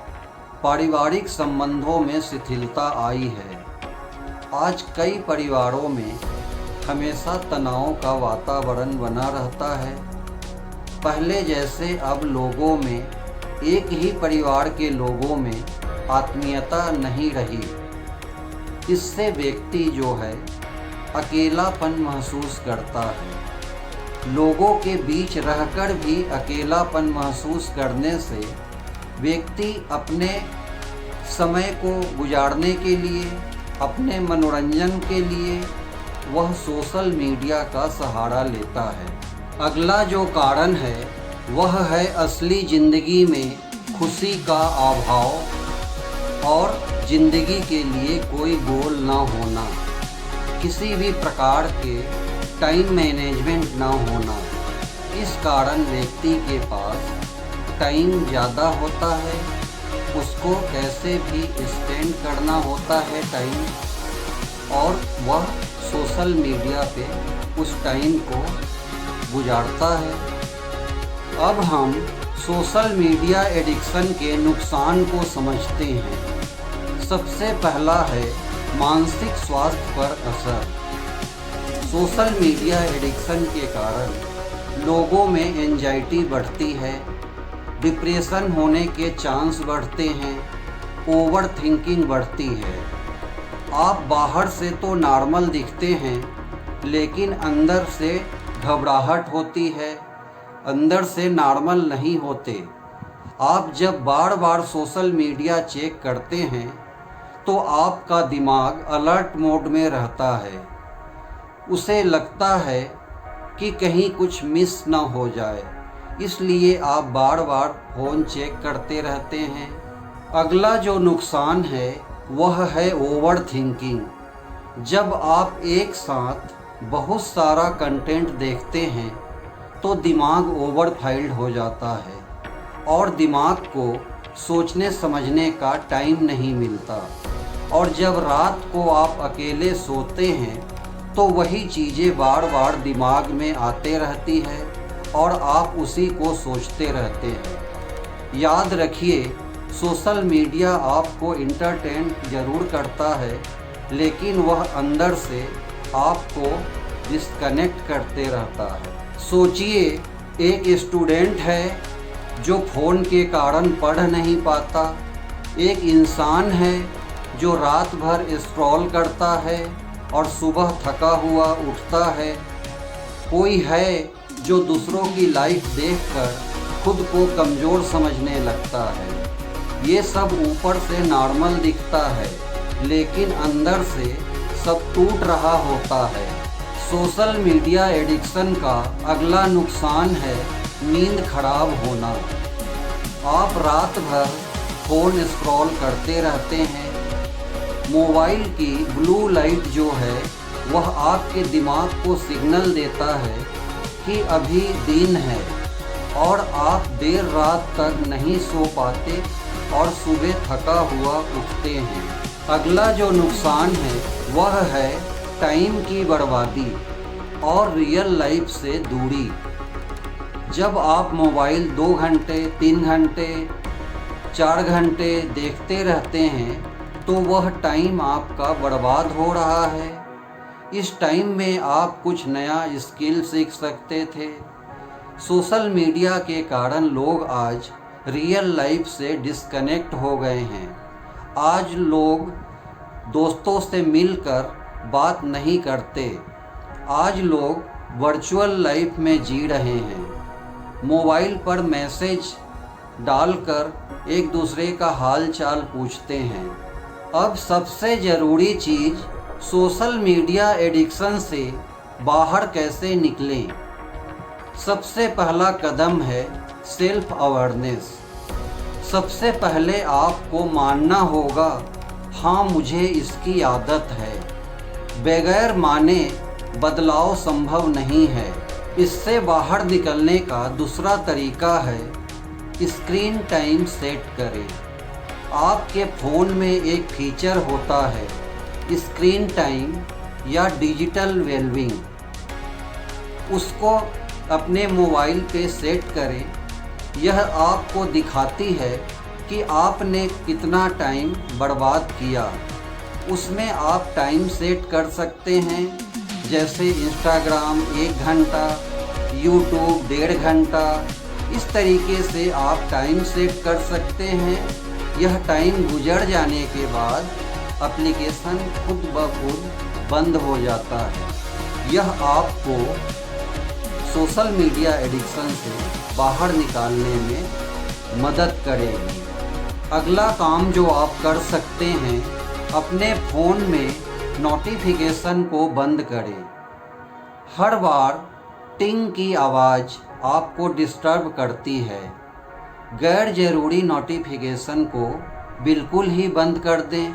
पारिवारिक संबंधों में शिथिलता आई है। आज कई परिवारों में हमेशा तनाव का वातावरण बना रहता है। पहले जैसे अब लोगों में, एक ही परिवार के लोगों में आत्मीयता नहीं रही। इससे व्यक्ति जो है अकेलापन महसूस करता है। लोगों के बीच रहकर भी अकेलापन महसूस करने से व्यक्ति अपने समय को गुजारने के लिए, अपने मनोरंजन के लिए वह सोशल मीडिया का सहारा लेता है। अगला जो कारण है वह है असली ज़िंदगी में खुशी का अभाव और ज़िंदगी के लिए कोई गोल ना होना, किसी भी प्रकार के टाइम मैनेजमेंट ना होना। इस कारण व्यक्ति के पास टाइम ज़्यादा होता है, उसको कैसे भी स्पेंड करना होता है टाइम, और वह सोशल मीडिया पे उस टाइम को गुजारता है। अब हम सोशल मीडिया एडिक्शन के नुकसान को समझते हैं। सबसे पहला है मानसिक स्वास्थ्य पर असर। सोशल मीडिया एडिक्शन के कारण लोगों में एंजाइटी बढ़ती है, डिप्रेशन होने के चांस बढ़ते हैं, ओवर थिंकिंग बढ़ती है। आप बाहर से तो नॉर्मल दिखते हैं लेकिन अंदर से घबराहट होती है, अंदर से नॉर्मल नहीं होते। आप जब बार बार सोशल मीडिया चेक करते हैं तो आपका दिमाग अलर्ट मोड में रहता है। उसे लगता है कि कहीं कुछ मिस ना हो जाए, इसलिए आप बार बार फ़ोन चेक करते रहते हैं। अगला जो नुकसान है वह है ओवर थिंकिंग। जब आप एक साथ बहुत सारा कंटेंट देखते हैं तो दिमाग ओवर फाइल्ड हो जाता है और दिमाग को सोचने समझने का टाइम नहीं मिलता। और जब रात को आप अकेले सोते हैं तो वही चीज़ें बार बार दिमाग में आते रहती है और आप उसी को सोचते रहते हैं। याद रखिए, सोशल मीडिया आपको इंटरटेन ज़रूर करता है लेकिन वह अंदर से आपको डिस्कनेक्ट करते रहता है। सोचिए, एक स्टूडेंट है जो फ़ोन के कारण पढ़ नहीं पाता, एक इंसान है जो रात भर स्क्रॉल करता है और सुबह थका हुआ उठता है, कोई है जो दूसरों की लाइफ देखकर खुद को कमज़ोर समझने लगता है। ये सब ऊपर से नॉर्मल दिखता है लेकिन अंदर से सब टूट रहा होता है। सोशल मीडिया एडिक्शन का अगला नुकसान है नींद खराब होना। आप रात भर फ़ोन स्क्रॉल करते रहते हैं। मोबाइल की ब्लू लाइट जो है वह आपके दिमाग को सिग्नल देता है कि अभी दिन है, और आप देर रात तक नहीं सो पाते और सुबह थका हुआ उठते हैं। अगला जो नुकसान है वह है टाइम की बर्बादी और रियल लाइफ से दूरी। जब आप मोबाइल 2 घंटे 3 घंटे 4 घंटे देखते रहते हैं तो वह टाइम आपका बर्बाद हो रहा है। इस टाइम में आप कुछ नया स्किल सीख सकते थे। सोशल मीडिया के कारण लोग आज रियल लाइफ से डिस्कनेक्ट हो गए हैं। आज लोग दोस्तों से मिलकर बात नहीं करते। आज लोग वर्चुअल लाइफ में जी रहे हैं। मोबाइल पर मैसेज डालकर एक दूसरे का हाल चाल पूछते हैं। अब सबसे ज़रूरी चीज़ सोशल मीडिया एडिक्शन से बाहर कैसे निकलें। सबसे पहला कदम है सेल्फ अवेयरनेस। सबसे पहले आपको मानना होगा, हाँ मुझे इसकी आदत है। बगैर माने बदलाव संभव नहीं है। इससे बाहर निकलने का दूसरा तरीका है स्क्रीन टाइम सेट करें। आपके फ़ोन में एक फीचर होता है स्क्रीन टाइम या डिजिटल वेलबींग। उसको अपने मोबाइल पे सेट करें। यह आपको दिखाती है कि आपने कितना टाइम बर्बाद किया। उसमें आप टाइम सेट कर सकते हैं, जैसे इंस्टाग्राम 1 घंटा, यूट्यूब 1.5 घंटा। इस तरीके से आप टाइम सेट कर सकते हैं। यह टाइम गुजर जाने के बाद एप्लीकेशन खुद ब खुद बंद हो जाता है। यह आपको सोशल मीडिया एडिक्शन से बाहर निकालने में मदद करेगी। अगला काम जो आप कर सकते हैं, अपने फ़ोन में नोटिफिकेशन को बंद करें। हर बार टिंग की आवाज़ आपको डिस्टर्ब करती है। गैर ज़रूरी नोटिफिकेशन को बिल्कुल ही बंद कर दें।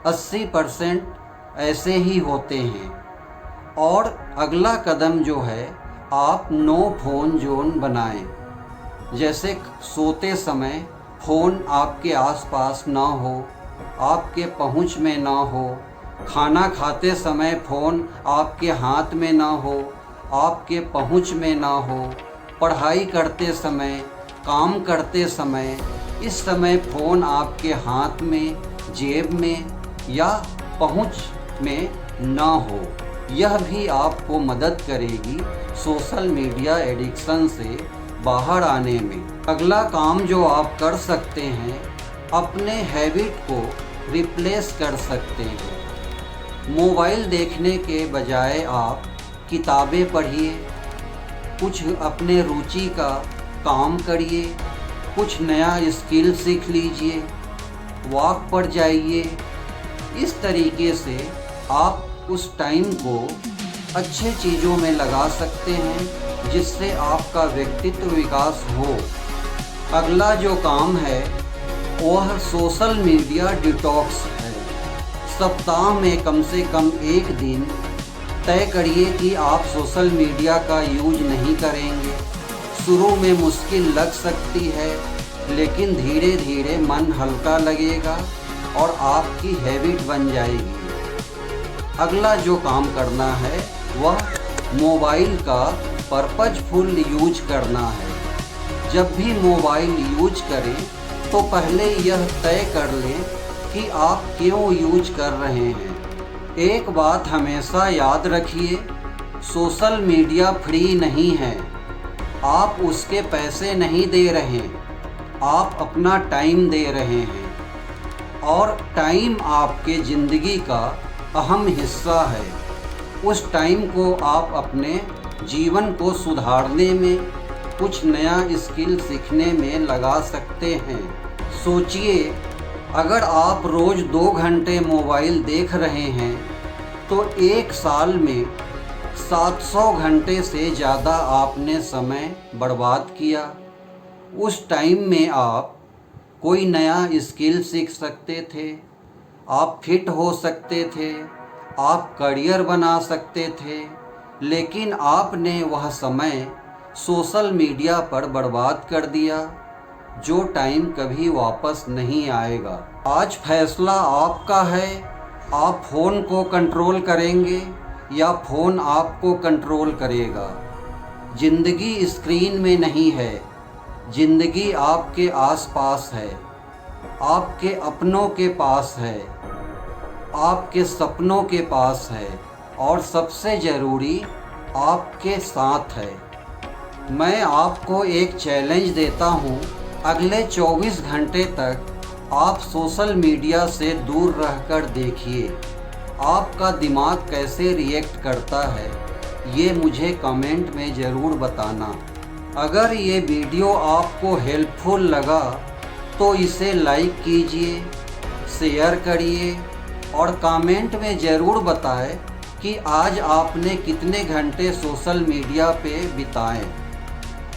80% ऐसे ही होते हैं। और अगला कदम जो है, आप नो फ़ोन जोन बनाएं। जैसे सोते समय फ़ोन आपके आसपास ना हो, आपके पहुंच में ना हो। खाना खाते समय फ़ोन आपके हाथ में ना हो, आपके पहुंच में ना हो। पढ़ाई करते समय, काम करते समय, इस समय फ़ोन आपके हाथ में, जेब में या पहुंच में ना हो। यह भी आपको मदद करेगी सोशल मीडिया एडिक्शन से बाहर आने में। अगला काम जो आप कर सकते हैं, अपने हैबिट को रिप्लेस कर सकते हैं। मोबाइल देखने के बजाय आप किताबें पढ़िए, कुछ अपने रुचि का काम करिए, कुछ नया स्किल सीख लीजिए, वॉक पर जाइए। इस तरीके से आप उस टाइम को अच्छे चीज़ों में लगा सकते हैं, जिससे आपका व्यक्तित्व विकास हो। अगला जो काम है वह सोशल मीडिया डिटॉक्स है। सप्ताह में कम से कम 1 दिन तय करिए कि आप सोशल मीडिया का यूज नहीं करेंगे। शुरू में मुश्किल लग सकती है, लेकिन धीरे धीरे मन हल्का लगेगा और आपकी हैबिट बन जाएगी। अगला जो काम करना है वह मोबाइल का पर्पजफुल यूज करना है। जब भी मोबाइल यूज करें तो पहले यह तय कर लें कि आप क्यों यूज कर रहे हैं। एक बात हमेशा याद रखिए, सोशल मीडिया फ्री नहीं है। आप उसके पैसे नहीं दे रहे, आप अपना टाइम दे रहे हैं। और टाइम आपके ज़िंदगी का अहम हिस्सा है। उस टाइम को आप अपने जीवन को सुधारने में, कुछ नया स्किल सीखने में लगा सकते हैं। सोचिए, अगर आप रोज़ 2 घंटे मोबाइल देख रहे हैं तो एक साल में 700 घंटे से ज़्यादा आपने समय बर्बाद किया। उस टाइम में आप कोई नया स्किल सीख सकते थे, आप फिट हो सकते थे, आप करियर बना सकते थे, लेकिन आपने वह समय सोशल मीडिया पर बर्बाद कर दिया, जो टाइम कभी वापस नहीं आएगा। आज फैसला आपका है, आप फ़ोन को कंट्रोल करेंगे या फ़ोन आपको कंट्रोल करेगा। ज़िंदगी स्क्रीन में नहीं है, ज़िंदगी आपके आसपास है, आपके अपनों के पास है, आपके सपनों के पास है और सबसे ज़रूरी आपके साथ है। मैं आपको एक चैलेंज देता हूँ, अगले 24 घंटे तक आप सोशल मीडिया से दूर रहकर देखिए आपका दिमाग कैसे रिएक्ट करता है, ये मुझे कमेंट में ज़रूर बताना। अगर ये वीडियो आपको हेल्पफुल लगा तो इसे लाइक कीजिए, शेयर करिए और कमेंट में ज़रूर बताएं कि आज आपने कितने घंटे सोशल मीडिया पे बिताए।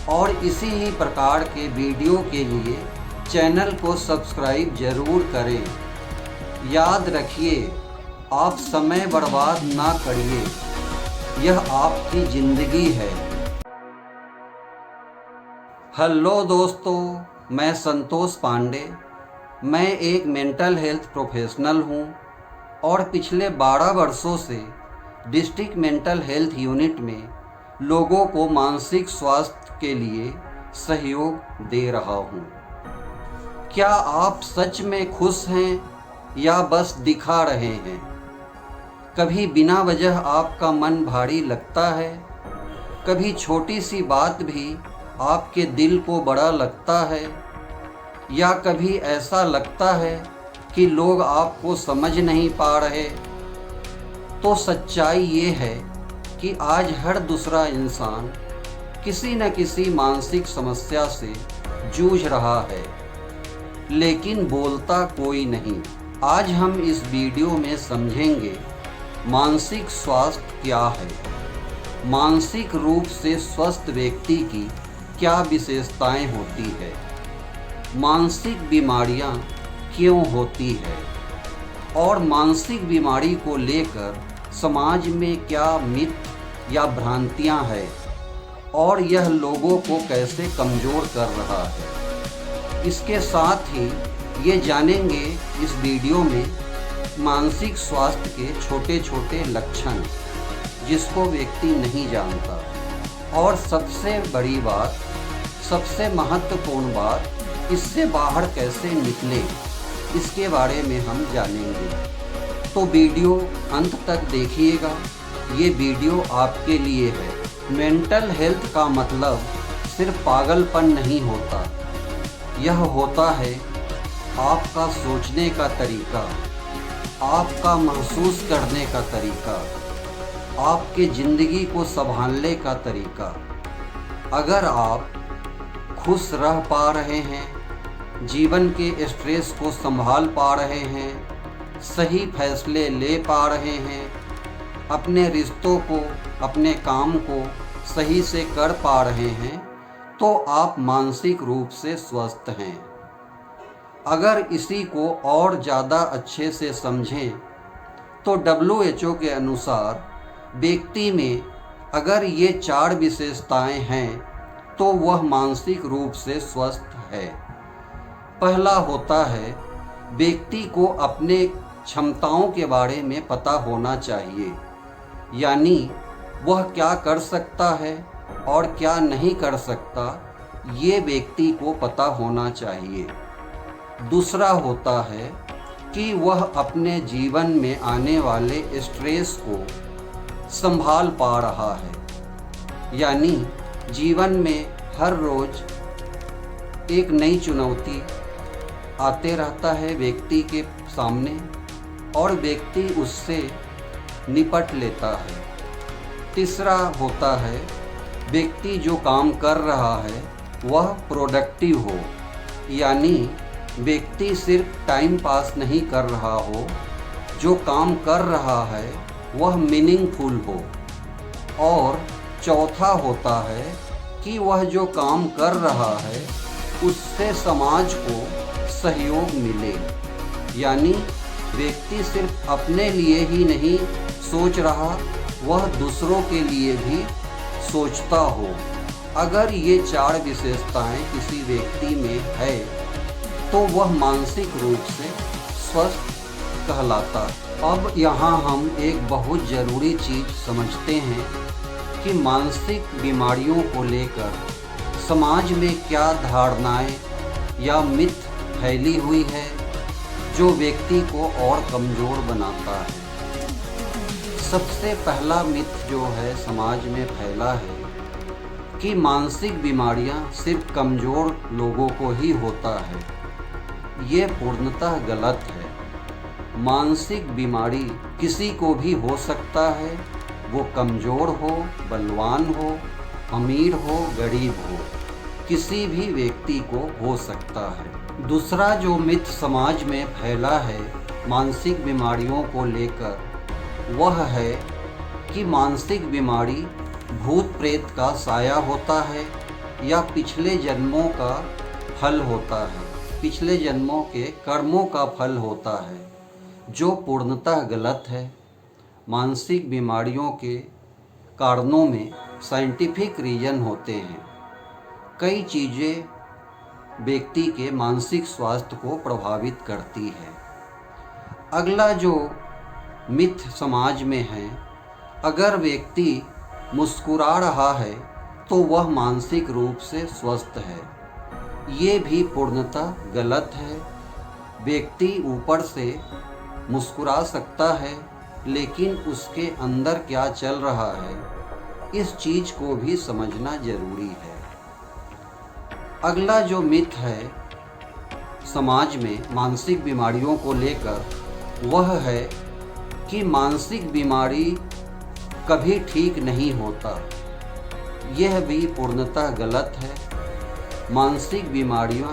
और इसी ही प्रकार के वीडियो के लिए चैनल को सब्सक्राइब ज़रूर करें। याद रखिए, आप समय बर्बाद ना करिए, यह आपकी ज़िंदगी है। हेलो दोस्तों, मैं संतोष पांडे। मैं एक मेंटल हेल्थ प्रोफेशनल हूँ और पिछले 12 वर्षों से डिस्ट्रिक्ट मेंटल हेल्थ यूनिट में लोगों को मानसिक स्वास्थ्य के लिए सहयोग दे रहा हूँ। क्या आप सच में खुश हैं या बस दिखा रहे हैं? कभी बिना वजह आपका मन भारी लगता है, कभी छोटी सी बात भी आपके दिल को बड़ा लगता है, या कभी ऐसा लगता है कि लोग आपको समझ नहीं पा रहे। तो सच्चाई ये है कि आज हर दूसरा इंसान किसी न किसी मानसिक समस्या से जूझ रहा है, लेकिन बोलता कोई नहीं। आज हम इस वीडियो में समझेंगे मानसिक स्वास्थ्य क्या है, मानसिक रूप से स्वस्थ व्यक्ति की क्या विशेषताएं होती है, मानसिक बीमारियां क्यों होती है और मानसिक बीमारी को लेकर समाज में क्या मिथ या भ्रांतियां हैं और यह लोगों को कैसे कमज़ोर कर रहा है। इसके साथ ही ये जानेंगे इस वीडियो में मानसिक स्वास्थ्य के छोटे छोटे लक्षण जिसको व्यक्ति नहीं जानता, और सबसे बड़ी बात, सबसे महत्वपूर्ण बात, इससे बाहर कैसे निकले, इसके बारे में हम जानेंगे। तो वीडियो अंत तक देखिएगा, ये वीडियो आपके लिए है। मेंटल हेल्थ का मतलब सिर्फ पागलपन नहीं होता, यह होता है आपका सोचने का तरीका, आपका महसूस करने का तरीका, आपके ज़िंदगी को संभालने का तरीका। अगर आप खुश रह पा रहे हैं, जीवन के स्ट्रेस को संभाल पा रहे हैं, सही फैसले ले पा रहे हैं, अपने रिश्तों को, अपने काम को सही से कर पा रहे हैं, तो आप मानसिक रूप से स्वस्थ हैं। अगर इसी को और ज़्यादा अच्छे से समझें तो WHO के अनुसार व्यक्ति में अगर ये 4 विशेषताएं हैं तो वह मानसिक रूप से स्वस्थ है। पहला होता है, व्यक्ति को अपने क्षमताओं के बारे में पता होना चाहिए, यानी वह क्या कर सकता है और क्या नहीं कर सकता, ये व्यक्ति को पता होना चाहिए। दूसरा होता है कि वह अपने जीवन में आने वाले स्ट्रेस को संभाल पा रहा है, यानी जीवन में हर रोज़ एक नई चुनौती आते रहता है व्यक्ति के सामने और व्यक्ति उससे निपट लेता है। तीसरा होता है, व्यक्ति जो काम कर रहा है वह प्रोडक्टिव हो, यानी व्यक्ति सिर्फ टाइम पास नहीं कर रहा हो, जो काम कर रहा है वह मीनिंगफुल हो। और चौथा होता है कि वह जो काम कर रहा है उससे समाज को सहयोग मिले। यानी व्यक्ति सिर्फ अपने लिए ही नहीं सोच रहा, वह दूसरों के लिए भी सोचता हो। अगर ये 4 विशेषताएं किसी व्यक्ति में है तो वह मानसिक रूप से स्वस्थ कहलाता है। अब यहाँ हम एक बहुत ज़रूरी चीज़ समझते हैं कि मानसिक बीमारियों को लेकर समाज में क्या धारणाएं या मिथ फैली हुई है जो व्यक्ति को और कमज़ोर बनाता है। सबसे पहला मिथ जो है समाज में फैला है कि मानसिक बीमारियां सिर्फ कमज़ोर लोगों को ही होता है। ये पूर्णतः गलत है। मानसिक बीमारी किसी को भी हो सकता है, वो कमज़ोर हो, बलवान हो, अमीर हो, गरीब हो, किसी भी व्यक्ति को हो सकता है। दूसरा जो मिथ समाज में फैला है मानसिक बीमारियों को लेकर, वह है कि मानसिक बीमारी भूत प्रेत का साया होता है या पिछले जन्मों का फल होता है, पिछले जन्मों के कर्मों का फल होता है, जो पूर्णतः गलत है। मानसिक बीमारियों के कारणों में साइंटिफिक रीज़न होते हैं। कई चीज़ें व्यक्ति के मानसिक स्वास्थ्य को प्रभावित करती है। अगला जो मिथ समाज में है, अगर व्यक्ति मुस्कुरा रहा है तो वह मानसिक रूप से स्वस्थ है। ये भी पूर्णतः गलत है। व्यक्ति ऊपर से मुस्कुरा सकता है, लेकिन उसके अंदर क्या चल रहा है, इस चीज़ को भी समझना जरूरी है। अगला जो मिथ है समाज में मानसिक बीमारियों को लेकर, वह है कि मानसिक बीमारी कभी ठीक नहीं होता। यह भी पूर्णतः गलत है। मानसिक बीमारियां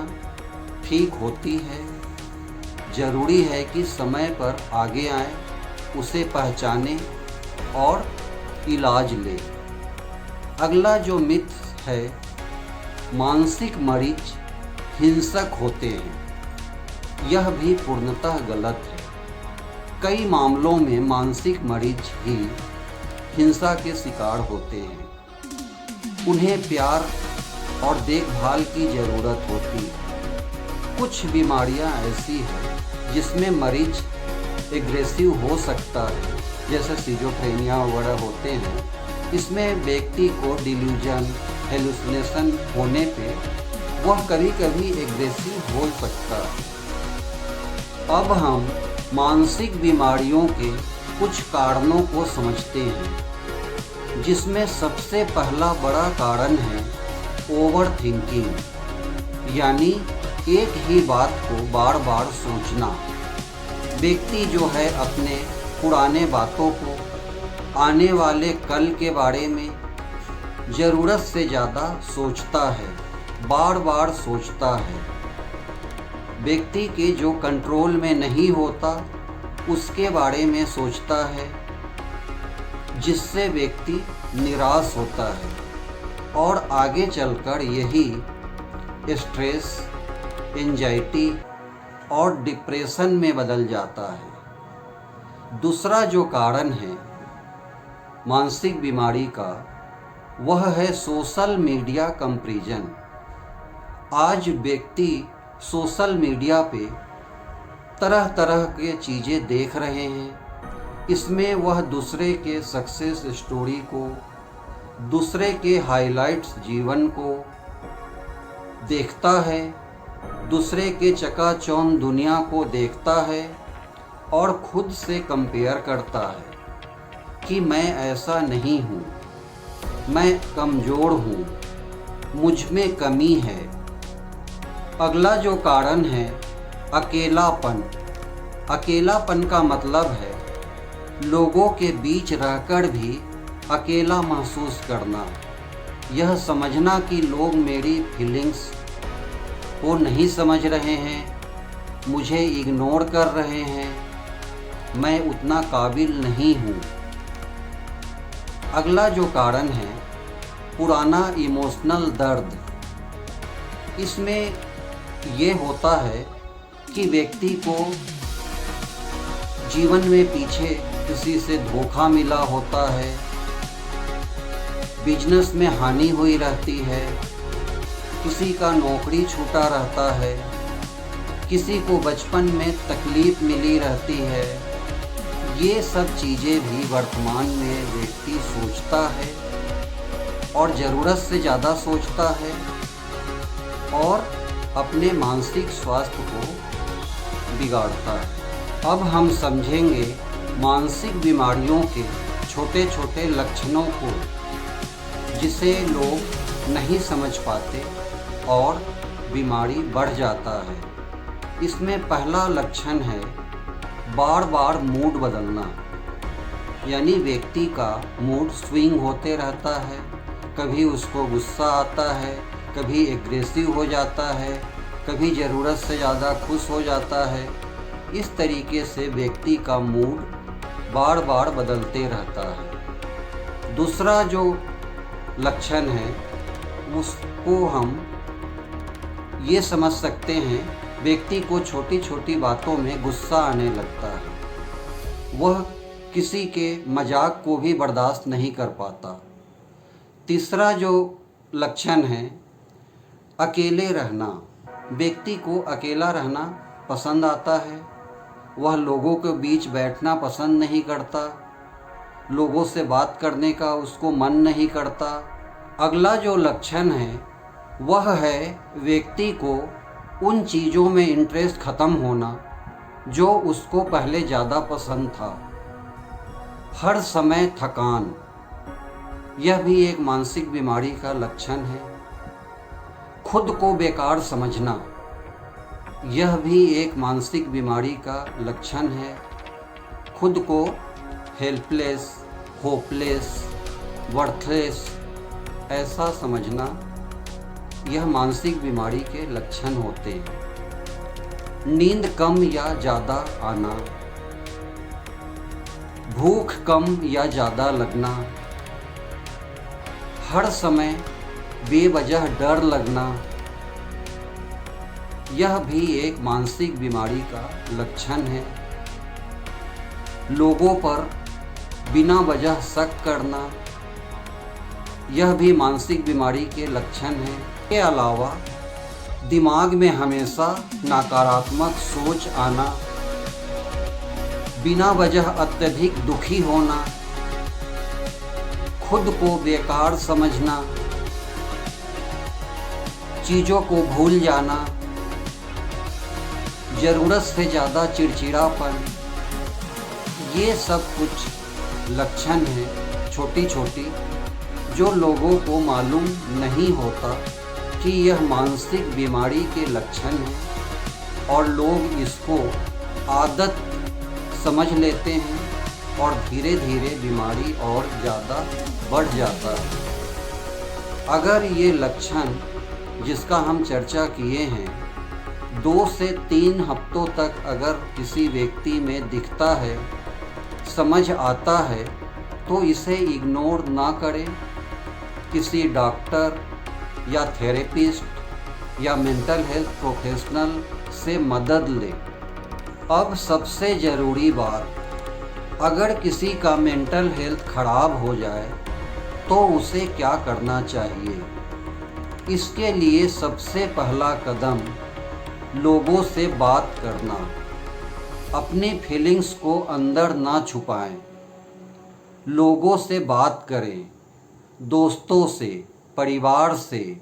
ठीक होती है। ज़रूरी है कि समय पर आगे आए, उसे पहचानें और इलाज लें। अगला जो मिथ है, मानसिक मरीज हिंसक होते हैं। यह भी पूर्णतः गलत है। कई मामलों में मानसिक मरीज ही हिंसा के शिकार होते हैं। उन्हें प्यार और देखभाल की ज़रूरत होती है। कुछ बीमारियां ऐसी हैं जिसमें मरीज एग्रेसिव हो सकता है, जैसे सिजोफ्रेनिया वगैरह होते हैं। इसमें व्यक्ति को डिल्यूजन, हेलुसिनेशन होने पे वह कभी कभी एग्रेसिव हो सकता है। अब हम मानसिक बीमारियों के कुछ कारणों को समझते हैं, जिसमें सबसे पहला बड़ा कारण है ओवर थिंकिंग, यानी एक ही बात को बार बार सोचना। व्यक्ति जो है अपने पुराने बातों को, आने वाले कल के बारे में ज़रूरत से ज़्यादा सोचता है, बार बार सोचता है। व्यक्ति के जो कंट्रोल में नहीं होता उसके बारे में सोचता है, जिससे व्यक्ति निराश होता है और आगे चलकर यही स्ट्रेस, एंजाइटी और डिप्रेशन में बदल जाता है। दूसरा जो कारण है मानसिक बीमारी का, वह है सोशल मीडिया कंपैरिजन। आज व्यक्ति सोशल मीडिया पे तरह तरह के चीज़ें देख रहे हैं। इसमें वह दूसरे के सक्सेस स्टोरी को, दूसरे के हाइलाइट्स जीवन को देखता है, दूसरे के चकाचौंध दुनिया को देखता है और खुद से कंपेयर करता है कि मैं ऐसा नहीं हूँ, मैं कमज़ोर हूँ, मुझ में कमी है। अगला जो कारण है अकेलापन। अकेलापन का मतलब है लोगों के बीच रहकर भी अकेला महसूस करना। यह समझना कि लोग मेरी फीलिंग्स को नहीं समझ रहे हैं, मुझे इग्नोर कर रहे हैं, मैं उतना काबिल नहीं हूँ। अगला जो कारण है पुराना इमोशनल दर्द। इसमें ये होता है कि व्यक्ति को जीवन में पीछे किसी से धोखा मिला होता है, बिजनेस में हानि हुई रहती है, किसी का नौकरी छूटा रहता है, किसी को बचपन में तकलीफ़ मिली रहती है। ये सब चीज़ें भी वर्तमान में व्यक्ति सोचता है और ज़रूरत से ज़्यादा सोचता है और अपने मानसिक स्वास्थ्य को बिगाड़ता है। अब हम समझेंगे मानसिक बीमारियों के छोटे छोटे लक्षणों को, जिसे लोग नहीं समझ पाते और बीमारी बढ़ जाता है। इसमें पहला लक्षण है बार बार मूड बदलना, यानी व्यक्ति का मूड स्विंग होते रहता है। कभी उसको गुस्सा आता है, कभी एग्रेसिव हो जाता है, कभी ज़रूरत से ज़्यादा खुश हो जाता है। इस तरीके से व्यक्ति का मूड बार बार बदलते रहता है। दूसरा जो लक्षण है उसको हम ये समझ सकते हैं, व्यक्ति को छोटी छोटी बातों में गुस्सा आने लगता है, वह किसी के मजाक को भी बर्दाश्त नहीं कर पाता। तीसरा जो लक्षण है अकेले रहना। व्यक्ति को अकेला रहना पसंद आता है, वह लोगों के बीच बैठना पसंद नहीं करता, लोगों से बात करने का उसको मन नहीं करता। अगला जो लक्षण है वह है व्यक्ति को उन चीज़ों में इंटरेस्ट ख़त्म होना जो उसको पहले ज़्यादा पसंद था। हर समय थकान, यह भी एक मानसिक बीमारी का लक्षण है। खुद को बेकार समझना, यह भी एक मानसिक बीमारी का लक्षण है। खुद को हेल्पलेस, होपलेस, वर्थलेस ऐसा समझना, यह मानसिक बीमारी के लक्षण होते हैं। नींद कम या ज़्यादा आना, भूख कम या ज़्यादा लगना, हर समय बेवजह डर लगना, यह भी एक मानसिक बीमारी का लक्षण है। लोगों पर बिना वजह शक करना, यह भी मानसिक बीमारी के लक्षण हैं। के अलावा दिमाग में हमेशा नकारात्मक सोच आना, बिना वजह अत्यधिक दुखी होना, खुद को बेकार समझना, चीज़ों को भूल जाना, ज़रूरत से ज़्यादा चिड़चिड़ापन, ये सब कुछ लक्षण हैं छोटी छोटी, जो लोगों को मालूम नहीं होता कि यह मानसिक बीमारी के लक्षण हैं और लोग इसको आदत समझ लेते हैं और धीरे धीरे बीमारी और ज़्यादा बढ़ जाता है। अगर ये लक्षण जिसका हम चर्चा किए हैं 2 से 3 हफ्तों तक अगर किसी व्यक्ति में दिखता है, समझ आता है, तो इसे इग्नोर ना करें। किसी डॉक्टर या थेरेपिस्ट या मेंटल हेल्थ प्रोफेशनल से मदद लें। अब सबसे ज़रूरी बात, अगर किसी का मेंटल हेल्थ ख़राब हो जाए तो उसे क्या करना चाहिए? इसके लिए सबसे पहला कदम लोगों से बात करना। अपनी फीलिंग्स को अंदर ना छुपाएं, लोगों से बात करें, दोस्तों से, परिवार से,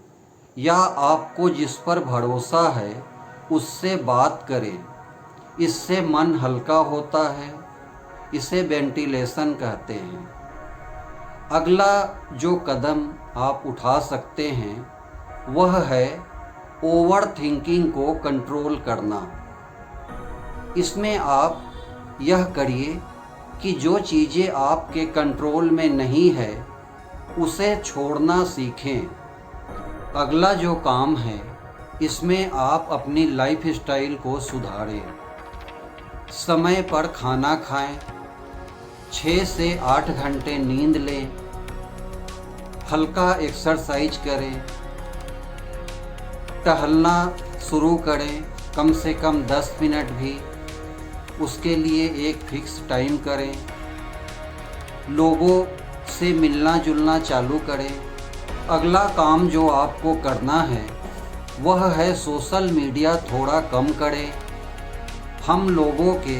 या आपको जिस पर भरोसा है उससे बात करें। इससे मन हल्का होता है, इसे वेंटिलेशन कहते हैं। अगला जो कदम आप उठा सकते हैं वह है ओवर थिंकिंग को कंट्रोल करना। इसमें आप यह करिए कि जो चीज़ें आपके कंट्रोल में नहीं है उसे छोड़ना सीखें। अगला जो काम है इसमें आप अपनी लाइफ स्टाइल को सुधारें, समय पर खाना खाएं, 6 से 8 घंटे नींद लें, हल्का एक्सरसाइज करें, टहलना शुरू करें कम से कम 10 मिनट भी, उसके लिए एक फिक्स टाइम करें, लोगों से मिलना जुलना चालू करें। अगला काम जो आपको करना है वह है सोशल मीडिया थोड़ा कम करें। हम लोगों के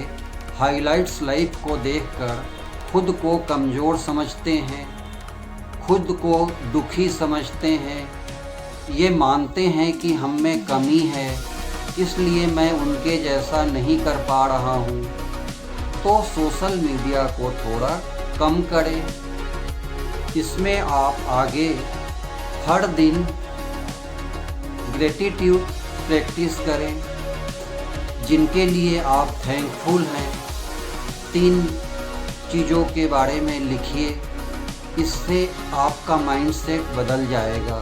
हाइलाइट्स लाइफ को देखकर खुद को कमज़ोर समझते हैं, खुद को दुखी समझते हैं, ये मानते हैं कि हम में कमी है, इसलिए मैं उनके जैसा नहीं कर पा रहा हूँ। तो सोशल मीडिया को थोड़ा कम करें। इसमें आप आगे हर दिन ग्रेटिट्यूड प्रैक्टिस करें, जिनके लिए आप थैंकफुल हैं। 3 चीज़ों के बारे में लिखिए, इससे आपका माइंडसेट बदल जाएगा।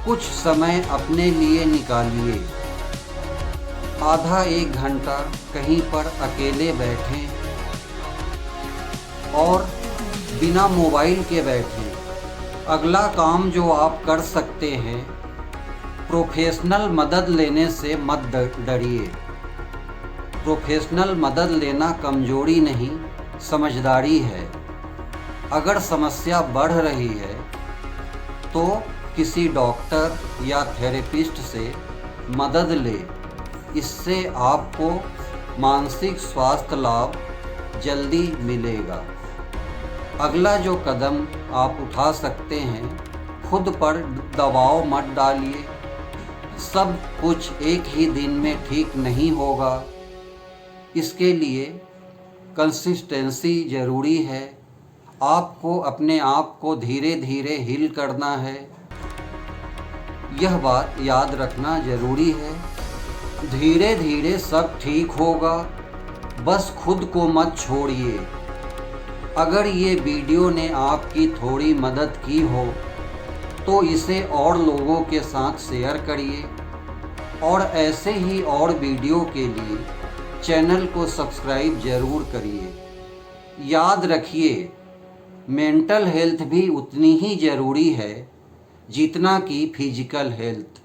कुछ समय अपने लिए निकालिए, आधा 1 घंटा कहीं पर अकेले बैठें और बिना मोबाइल के बैठें। अगला काम जो आप कर सकते हैं, प्रोफेशनल मदद लेने से मत डरिए। प्रोफेशनल मदद लेना कमजोरी नहीं, समझदारी है। अगर समस्या बढ़ रही है तो किसी डॉक्टर या थेरेपिस्ट से मदद ले, इससे आपको मानसिक स्वास्थ्य लाभ जल्दी मिलेगा। अगला जो कदम आप उठा सकते हैं, खुद पर दबाव मत डालिए। सब कुछ एक ही दिन में ठीक नहीं होगा, इसके लिए कंसिस्टेंसी ज़रूरी है। आपको अपने आप को धीरे धीरे हील करना है, यह बात याद रखना ज़रूरी है। धीरे धीरे सब ठीक होगा, बस खुद को मत छोड़िए। अगर ये वीडियो ने आपकी थोड़ी मदद की हो तो इसे और लोगों के साथ शेयर करिए, और ऐसे ही और वीडियो के लिए चैनल को सब्सक्राइब ज़रूर करिए। याद रखिए, मेंटल हेल्थ भी उतनी ही ज़रूरी है जितना कि फिजिकल हेल्थ।